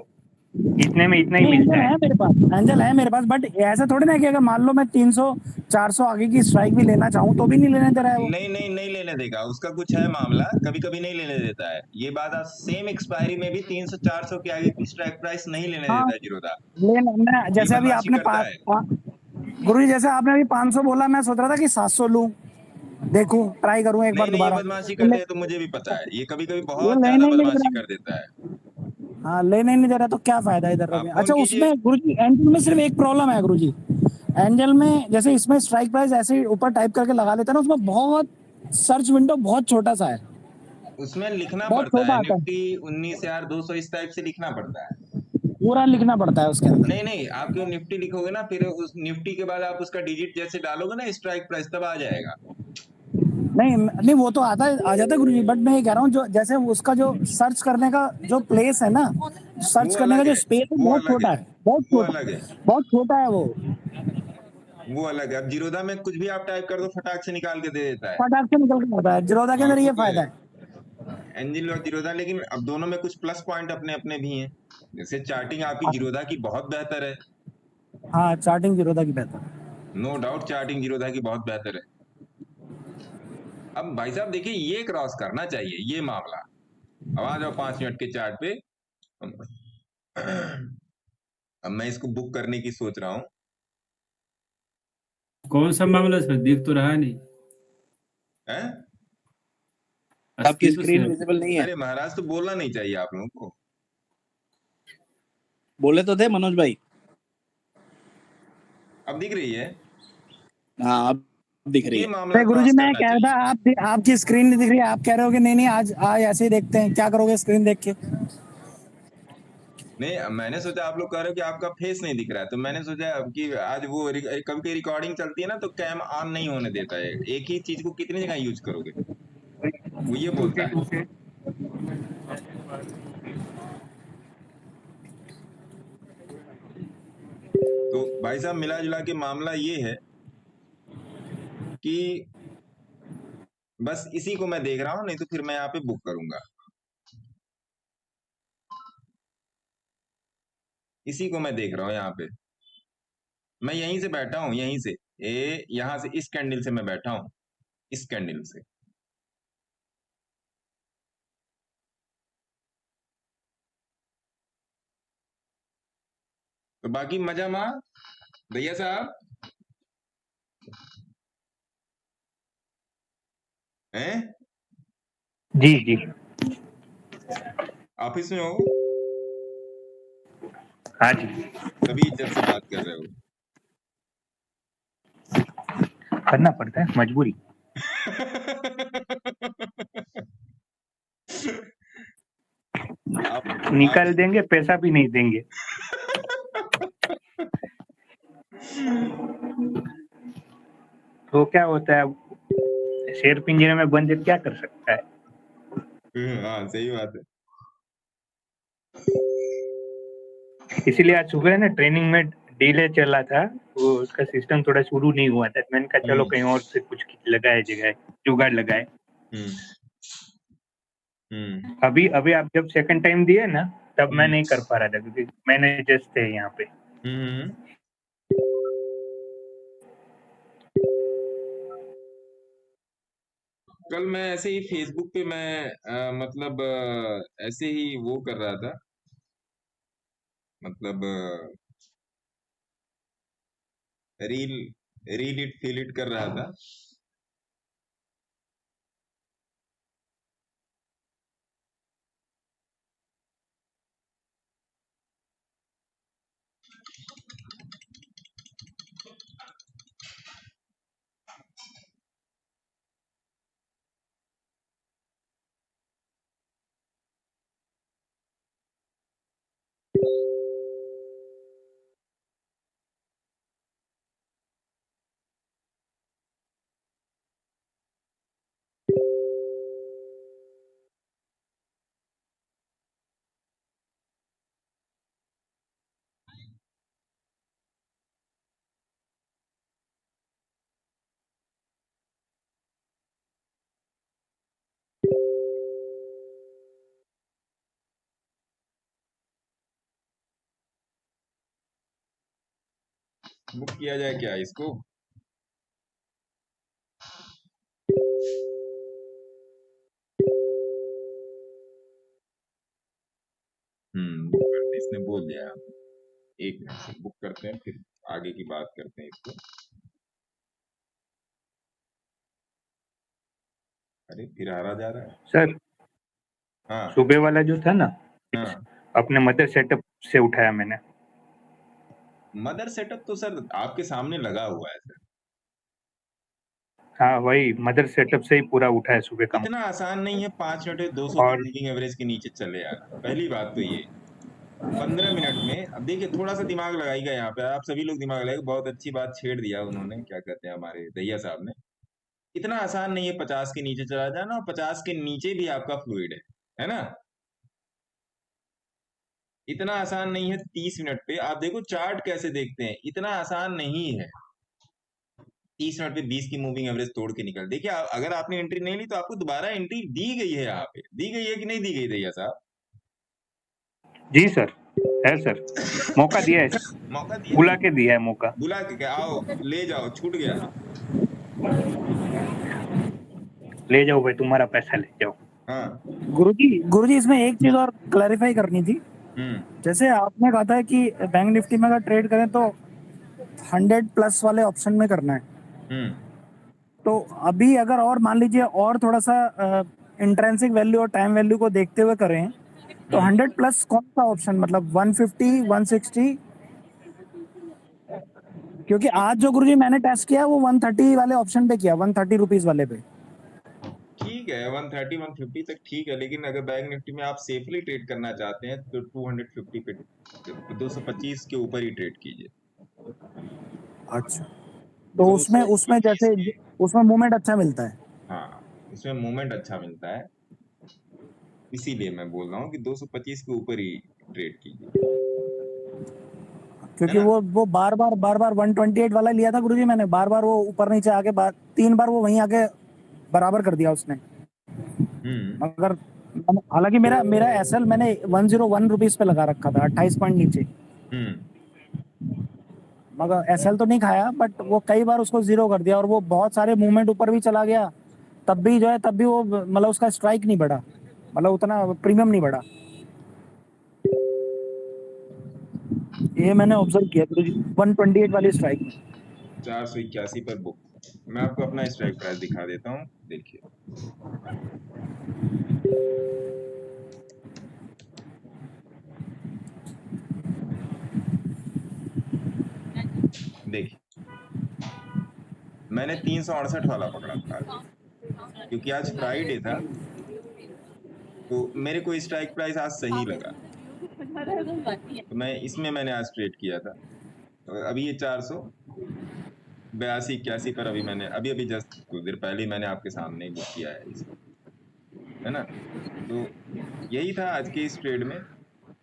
इतने में इतना ही नहीं, मिलता एंजल है। है मेरे पास, एंजल है मेरे पास, बट ऐसा थोड़ी ना कि अगर मान लो मैं 300-400 आगे की स्ट्राइक भी लेना चाहूँ तो भी नहीं लेने दे रहा है वो। नहीं लेने देगा, उसका कुछ है मामला, कभी कभी नहीं लेने देता है। ये बात आप सेम एक्सपायरी में भी 300-400 के आगे की स्ट्राइक प्राइस नहीं लेने हाँ, देता है जीरोधा। लेना मैं ये जैसे अभी बदमाशी आपने करता है। गुरु जी जैसे आपने अभी 500 बोला, मैं सोच रहा था कि 700 लूं, देखूं, ट्राई करूं एक बार नहीं ये दोबारा। बदमाशी ये करते हैं तो मुझे भी पता है, ये कभी कभी ये बहुत ज्यादा लेने ही नहीं दे बदमाशी रहा। कर देता है। हाँ, लेने ही नहीं दे रहा तो क्या फायदा इधर आप रखे। फोन अच्छा, कीजिए। उसमें गुरु जी एंजल में सिर्फ एक प्रॉब्लम है गुरु जी। एंजल में जैसे इसमें स्ट्राइक प्राइस ऐसे ही ऊपर टाइप करके लगा लेता है ना, उसमें बहुत सर्च विंडो बहुत छोटा सा है, उसमें लिखना बहुत पड़ता छोटा है आता है, निफ्टी 19,200 इस टाइप से लिखना पड़ता है। पूरा लिखना पड़ता है उसके अंदर। नहीं आप क्यों निफ्टी लिखोगे ना, फिर उस निफ्टी के बाद आप उसका डिजिट जैसे डालोगे ना स्ट्राइक प्राइस, तब आ जाएगा। नहीं वो तो आता है, आ जाता है गुरु जी, बट मैं ये कह रहा हूँ जो जैसे उसका जो सर्च करने का जो प्लेस है ना, सर्च वो करने का अलग जो है, स्पेस है वो बहुत अलग छोटा है, है, बहुत वो छोटा, अलग है, बहुत छोटा है वो अलग है। अब जीरोधा में कुछ भी आप टाइप कर दो फटाक से निकाल के दे देता है। फटाक से निकल के आता है। जीरोधा के अंदर ये फायदा है। एंजल और जीरोधा, लेकिन अब दोनों में कुछ प्लस पॉइंट अपने अपने भी हैं। जैसे चार्टिंग आपकी जीरोधा की बहुत बेहतर है। हाँ, चार्टिंग जीरोधा की बेहतर है। नो डाउट चार्टिंग जीरोधा की बहुत बेहतर है। अब भाई साहब देखिए, ये क्रॉस करना चाहिए ये मामला। अब आ जाओ 5 मिनट के चार्ट पे। अब मैं इसको बुक करने की सोच रहा हूँ। कौन सा मामला सर, दिख तो रहा नहीं। है? आपकी स्क्रीन विजिबल नहीं है। अरे महाराज तो बोलना नहीं चाहिए आप लोगों को। बोले तो थे मनोज भाई। अब दिख रही है? हाँ अब दिख रही ये है। मामला गुरु जी क्रॉस मैं करना कह रहा चाहिए। था आपकी स्क्रीन नहीं दिख रही, आप कह रहे हो कि नहीं आज ऐसे ही देखते हैं, क्या करोगे स्क्रीन देख के? नहीं मैंने सोचा आप लोग कह रहे हो कि आपका फेस नहीं दिख रहा है, तो मैंने सोचा कि आज वो कभी कभी रिकॉर्डिंग चलती है ना, तो कैम ऑन नहीं होने देता है। एक ही चीज को कितनी जगह यूज करोगे, वो ये बोलता है। तो भाई साहब मिला जुला के मामला ये है कि बस इसी को मैं देख रहा हूं, नहीं तो फिर मैं यहाँ पे बुक करूंगा। इसी को मैं देख रहा हूं यहाँ पे। मैं यहीं से बैठा हूं, यहीं से यहां से इस कैंडल से मैं बैठा हूं, इस कैंडल से। तो बाकी मजा माँ भैया साहब हैं? जी ऑफिस में हो? हाँ जी, तभी इज्जत से बात कर रहे हो। करना पड़ता है, मजबूरी। निकाल देंगे, पैसा भी नहीं देंगे। तो क्या होता है, शेर पिंजरे में बंद क्या कर सकता है। हाँ सही बात है। इसीलिए आज सुबह ना ट्रेनिंग में डिले चला था, वो उसका सिस्टम थोड़ा शुरू नहीं हुआ था। मैंने कहा चलो कहीं और से कुछ लगाए जगह जुगाड़ लगाए। अभी अभी आप जब सेकंड टाइम दिए ना, तब मैं नहीं कर पा रहा था क्योंकि मैनेजर्स थे यहाँ पे। कल मैं ऐसे ही फेसबुक पे मैं मतलब ऐसे ही वो कर रहा था, मतलब reel reel it feel it कर रहा था। बुक किया जाए क्या इसको? बुक करते, इसने बोल दिया। एक मिनट से बुक करते हैं, फिर आगे की बात करते हैं इसको। अरे फिर हारा जा रहा है सर। हाँ सुबह वाला जो था ना, हाँ। अपने मदर सेटअप से उठाया मैंने। मदर सेटअप तो सर आपके सामने लगा हुआ है सर। हाँ वही मदर सेटअप से ही पूरा उठा है सुबह का। इतना आसान नहीं है 5 मिनट में 200 और मूविंग एवरेज के नीचे चले आना। पहली बात तो ये 15 मिनट में, अब देखिए थोड़ा सा दिमाग लगाइएगा यहाँ पे, आप सभी लोग दिमाग लगाइए। बहुत अच्छी बात छेड़ दिया उन्होंने, क्या कहते हैं हमारे दैया साहब ने। इतना आसान नहीं है 50 के नीचे चला जाना, और 50 के नीचे भी आपका फ्लूइड है ना। इतना आसान नहीं है 30 मिनट पे। आप देखो चार्ट कैसे देखते हैं, इतना आसान नहीं है 30 मिनट पे 20 की मूविंग एवरेज तोड़ के निकल। देखिए अगर आपने एंट्री नहीं ली तो आपको दोबारा एंट्री दी गई है, यहाँ पे दी गई है कि नहीं दी गई दैया साहब? जी सर, है सर, मौका दिया है, मौका दिया, बुला के दिया है मौका। बुला के आओ ले जाओ, छूट गया। ले जाओ भाई, तुम्हारा पैसा ले जाओ। हाँ गुरुजी इसमें एक चीज और क्लैरिफाई करनी थी। जैसे आपने कहा था कि बैंक निफ्टी में अगर ट्रेड करें तो 100 प्लस वाले ऑप्शन में करना है। तो अभी अगर और मान लीजिए और थोड़ा सा इंट्रिंसिक वैल्यू और टाइम वैल्यू को देखते हुए करें तो 100 प्लस कौन सा ऑप्शन, मतलब 150, 160? क्योंकि आज जो गुरुजी मैंने टेस्ट किया वो 130 वाले ऑप्शन पे किया, 130 रुपीज वाले पे। ठीक है 130 150 तक ठीक है, लेकिन अगर बैंक निफ्टी में आप सेफली ट्रेड करना चाहते हैं तो 250 पे 225 के ऊपर ही ट्रेड कीजिए। अच्छा, तो उसमें जैसे उसमें मूवमेंट अच्छा मिलता है। हाँ उसमें मूवमेंट अच्छा मिलता है, इसीलिए मैं बोल रहा हूँ कि 225 के ऊपर ही ट्रेड कीजिए। क्योंकि वो बार बार 128 वाला लिया था गुरुजी मैंने, बार वो ऊपर नीचे आके 3 बार वो वहीं आके बराबर कर दिया उसने। मगर हालांकि मेरा एसएल मैंने 101 रुपीज पे लगा रखा था, 28 पॉइंट नीचे। मगर एसएल तो नहीं खाया, बट वो कई बार उसको जीरो कर दिया और वो बहुत सारे मूवमेंट ऊपर भी चला गया, तब भी जो है तब भी वो मतलब उसका स्ट्राइक नहीं बढ़ा, मतलब उतना प्रीमियम नहीं बढ़ा। ये मैंने ऑब्जर्व किया 128 वाली स्ट्राइक में। 481 पर बुक। मैं आपको अपना स्ट्राइक प्राइस दिखा देता हूँ, देखिए। देखिए मैंने 368 वाला पकड़ा था, क्योंकि आज फ्राइडे था तो मेरे को स्ट्राइक प्राइस आज सही लगा। तो मैं इसमें मैंने आज ट्रेड किया था। तो अभी ये 482 81 पर अभी मैंने अभी जस्ट कुछ देर पहले ही मैंने आपके सामने ही बुक किया है इसको, है ना। तो यही था आज के इस ट्रेड में।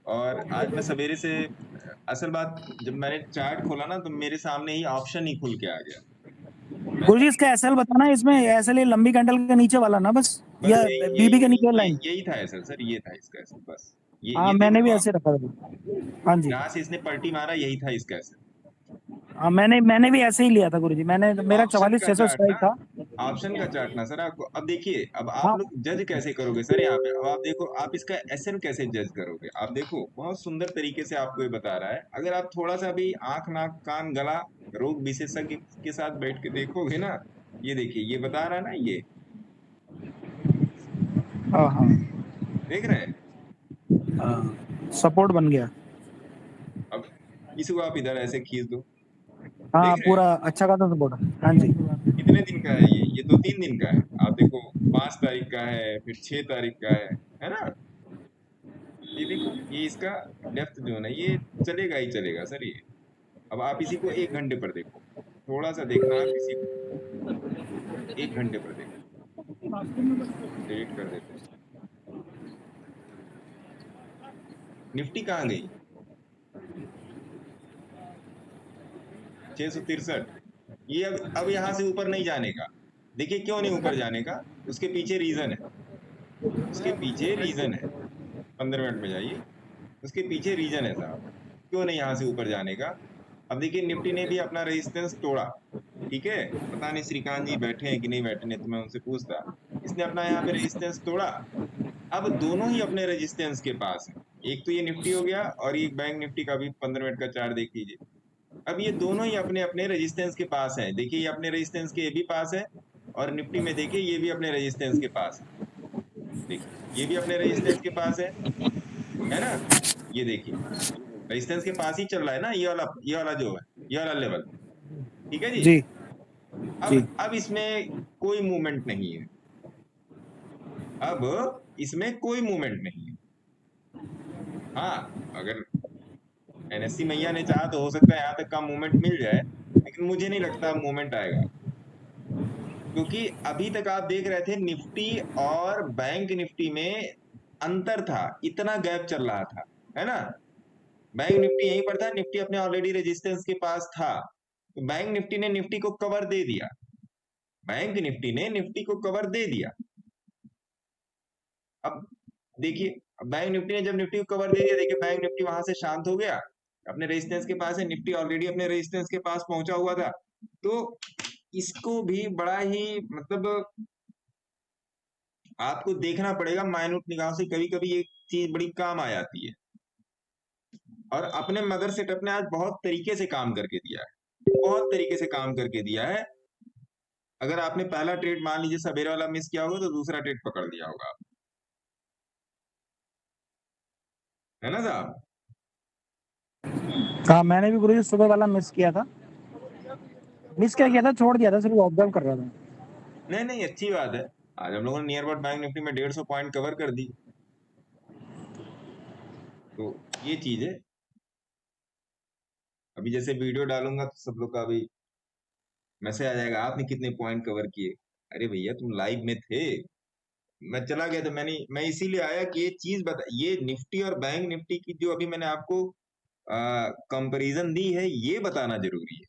और आज मैं सवेरे से असल बात जब मैंने चार्ट खोला ना तो मेरे सामने ही ऑप्शन ही खुल के आ गया। गुरुजी इसका एसएल बताना, इसमें एसएल लंबी कैंडल के नीचे वाला ना बस, या बीबी के नीचे लाइन? यही था एसएल सर, ये था इसका एसएल बस। हाँ मैंने भी ऐसे रखा था। हाँ जी, जहाँ से इसने पलटी मारा यही था इसका एसएल। हाँ मैंने भी ऐसे ही लिया था गुरुजी, मेरा 44,600 स्ट्राइक था। ऑप्शन का चार्ट ना सर आपको। अब देखिए, अब आप लोग जज कैसे करोगे सर यहाँ पे। अब आप देखो, आप इसका एसएल कैसे जज करोगे। आप देखो बहुत सुंदर तरीके से आपको ये बता रहा है। अगर आप थोड़ा सा भी आंख नाक कान गला रोग विशेषज्ञ के साथ बैठ के देखोगे ना, ये देखिए ये बता रहा है ना, ये हाँ देख रहे हैं, सपोर्ट बन गया। अब इसको आप इधर ऐसे खींच दो, हाँ पूरा अच्छा खासा सपोर्ट। हाँ जी, कितने दिन का है ये 2-3 दिन का है। आप देखो 5 तारीख का है, फिर 6 तारीख का है ना। ये देखो, ये इसका डेप्थ जोन है, ये चलेगा ही चलेगा सर ये। अब आप इसी को 1 घंटे पर देखो, थोड़ा सा देखना आप इसी को 1 घंटे पर देखो। डिलीट कर देते हैं। निफ्टी कहाँ गई? 663। ये अब यहाँ से ऊपर नहीं जाने का। देखिए क्यों नहीं ऊपर जाने का, उसके पीछे रीजन है। उसके पीछे रीजन है, 15 मिनट में जाइए। उसके पीछे रीजन है साहब, क्यों नहीं यहाँ से ऊपर जाने का। अब देखिए निफ्टी ने भी अपना रेजिस्टेंस तोड़ा, ठीक है। पता नहीं श्रीकांत जी बैठे हैं कि नहीं बैठे, नहीं तो मैं उनसे पूछता। इसने अपना यहाँ पे रेजिस्टेंस तोड़ा। अब दोनों ही अपने रेजिस्टेंस के पास है। एक तो ये निफ्टी हो गया, और ये बैंक निफ्टी का भी 15 मिनट का चार्ट देख लीजिए। अब ये दोनों ही अपने अपने रेजिस्टेंस के पास है। देखिए ये अपने रेजिस्टेंस के भी पास है, और निफ्टी में देखिए ये भी अपने रेजिस्टेंस के पास है। देखिए ये भी अपने रेजिस्टेंस के पास है ना। ये देखिए रेजिस्टेंस के पास ही चल रहा है ना, ये वाला जो है, ये वाला लेवल, ठीक है जी। अब इसमें कोई मूवमेंट नहीं है। अब इसमें कोई मूवमेंट नहीं है। हाँ, अगर एनएससी मैया ने चाहा तो हो सकता है यहाँ तक का मूवमेंट मिल जाए, लेकिन मुझे नहीं लगता मूवमेंट आएगा। क्योंकि अभी तक आप देख रहे थे निफ्टी और बैंक निफ्टी में अंतर था, इतना गैप चल रहा था, है ना। बैंक निफ्टी यहीं पर था, निफ्टी अपने ऑलरेडी रेजिस्टेंस के पास था, तो बैंक निफ्टी ने निफ्टी को कवर दे दिया। बैंक निफ्टी ने निफ्टी को कवर दे दिया। अब देखिए, बैंक निफ्टी ने जब निफ्टी को कवर दे दिया, देखिए बैंक निफ्टी वहां से शांत हो गया, अपने रेजिस्टेंस के पास है। निफ्टी ऑलरेडी अपने रेजिस्टेंस के पास पहुंचा हुआ था। तो इसको भी बड़ा ही मतलब आपको देखना पड़ेगा माइन्यूट निगाह से। कभी कभी ये चीज बड़ी काम आ जाती है, और अपने मदर सेटअप ने आज बहुत तरीके से काम करके दिया है, बहुत तरीके से काम करके दिया है। अगर आपने पहला ट्रेड मान लीजिए सवेरे वाला मिस किया होगा, तो दूसरा ट्रेड पकड़ लिया होगा, है ना साहब। हाँ मैंने भी गुरुजी सुबह वाला मिस किया था। मिस क्या किया था, छोड़ दिया था, सिर्फ ऑब्जर्व कर रहा था। नहीं अच्छी बात है। आज हम लोगों ने नियर अबाउट बैंक निफ्टी में 150 पॉइंट कवर कर दी, तो ये चीज है। अभी जैसे वीडियो डालूंगा तो सब लोग का अभी मैसेज आ जाएगा, आपने कितने पॉइंट कवर किए। अरे भैया तुम लाइव में थे, मैं चला गया था। मैं इसीलिए आया कि ये चीज बता, ये निफ्टी और बैंक निफ्टी की जो अभी मैंने आपको कंपैरिजन दी है, ये बताना जरूरी है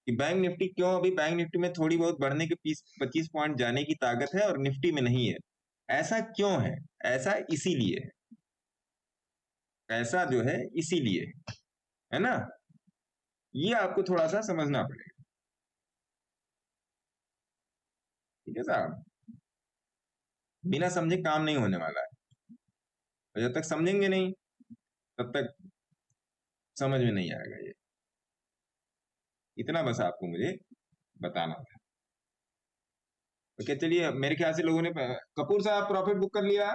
कि बैंक निफ्टी क्यों, अभी बैंक निफ्टी में थोड़ी बहुत बढ़ने के 25 पॉइंट जाने की ताकत है और निफ्टी में नहीं है। ऐसा क्यों है? ऐसा इसीलिए है, ऐसा जो है इसीलिए है ना। ये आपको थोड़ा सा समझना पड़ेगा, ठीक है साहब। बिना समझे काम नहीं होने वाला है, और जब तक समझेंगे नहीं तब तक समझ में नहीं आएगा। ये इतना बस आपको मुझे बताना था। ओके चलिए, मेरे ख्याल से लोगों ने कपूर साहब प्रॉफिट बुक कर लिया।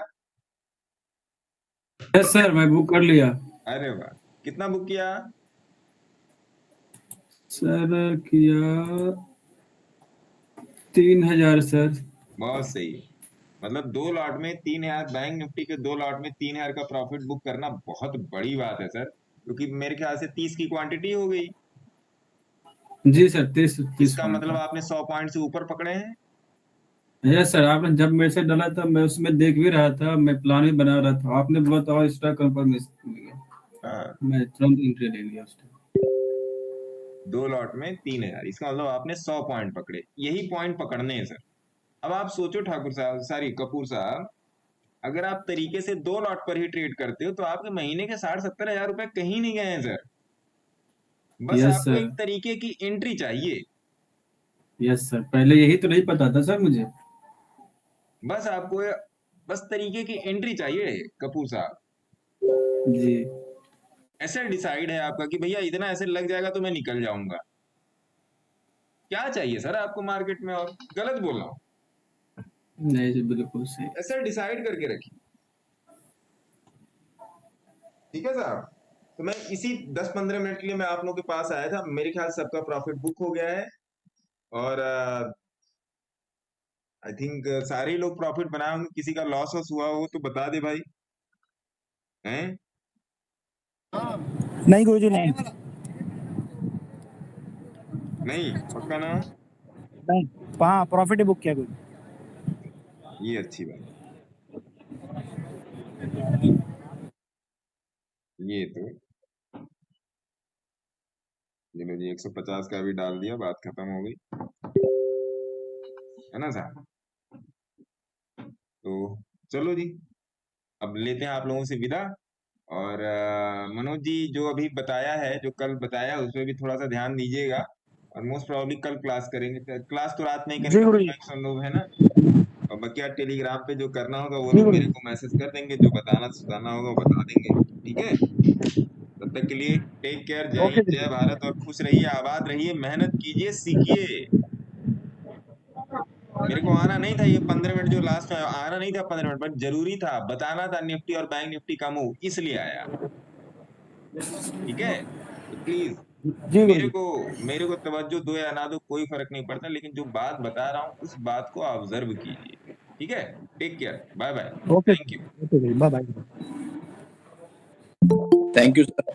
यस सर, मैं बुक कर लिया। अरे वाह, कितना बुक किया सर? किया 3,000 सर। बहुत सही। मतलब 2 लॉट में 3000, बैंक निफ्टी के 2 लॉट में 3000 का प्रॉफिट बुक करना बहुत बड़ी बात है सर, क्योंकि मेरे ख्याल से 30 की क्वांटिटी हो गई। जी सर, 30 इसका मतलब आपने 100 पॉइंट से ऊपर पकड़े हैं। यस सर, आपने जब मेरे से डाला था मैं उसमें देख भी रहा था, मैं प्लान भी बना रहा था, आपने बोला था स्टॉक कंफर्मेशन मिल गया, मैं तुरंत एंट्री ले लिया उस टाइम। 2 लॉट में 3000, इसका मतलब आपने 100 पॉइंट पकड़े। यही पॉइंट पकड़ने हैं सर। अब आप सोचो ठाकुर साहब, सॉरी कपूर साहब, अगर आप तरीके से 2 लॉट पर ही ट्रेड करते हो तो आपके महीने के 60-70 हजार रुपए कहीं नहीं गए हैं सर। बस यस आपको सर, एक तरीके की एंट्री चाहिए। यस सर, पहले यही तो नहीं पता था सर मुझे। बस आपको बस तरीके की एंट्री चाहिए कपूर साहब जी। ऐसे डिसाइड है आपका कि भैया इतना ऐसे लग जाएगा तो मैं निकल जाऊंगा। क्या चाहिए सर आपको मार्केट में? और गलत बोल रहा हूं? नहीं जी, बिल्कुल सही। ऐसे डिसाइड करके रखिए, ठीक है साहब। तो मैं इसी 10-15 मिनट के लिए मैं आप लोगों के पास आया था। मेरे ख्याल से सबका प्रॉफिट बुक हो गया है और आई थिंक सारे लोग प्रॉफिट बनाए होंगे। किसी का लॉस वॉस हुआ हो तो बता दे भाई, हैं? नहीं गुरुजी नहीं, नहीं पक्का ना? नहीं, हाँ प्रॉफिट ही बुक किया गुरुजी। ये अच्छी बात। ये तो चलो जी, 150 का भी डाल दिया, बात खत्म हो गई, है ना साहब? तो चलो जी, अब लेते हैं आप लोगों से विदा। और मनोज जी जो अभी बताया है, जो कल बताया, उसमें भी थोड़ा सा ध्यान दीजिएगा। और मोस्ट प्रोबेबली कल क्लास करेंगे। क्लास तो रात में ही जी करेंगे, गुरुजी। मैक्सिमम लोग है ना। और बकिया टेलीग्राम पे जो करना होगा वो जी लोग मेरे गुरुजी। को मैसेज कर देंगे, जो बताना सुनाना होगा वो बता देंगे, ठीक है? तब तक के लिए टेक केयर, जय ओके हिंद, जय भारत, और खुश रहिए, आबाद रहिए, मेहनत कीजिए, सीखिए। मेरे को आना नहीं था ये 15 मिनट जो लास्ट में आना नहीं था 15 मिनट, बट जरूरी था, बताना था निफ्टी और बैंक निफ्टी का मूव, इसलिए आया, ठीक है? तो प्लीज जी गुरुजी। मेरे को तवज्जो दो या ना दो कोई फर्क नहीं पड़ता, लेकिन जो बात बता रहा हूँ उस बात को ऑब्जर्व कीजिए, ठीक है? Take care, bye bye, okay thank you. Okay bye bye. Thank you sir.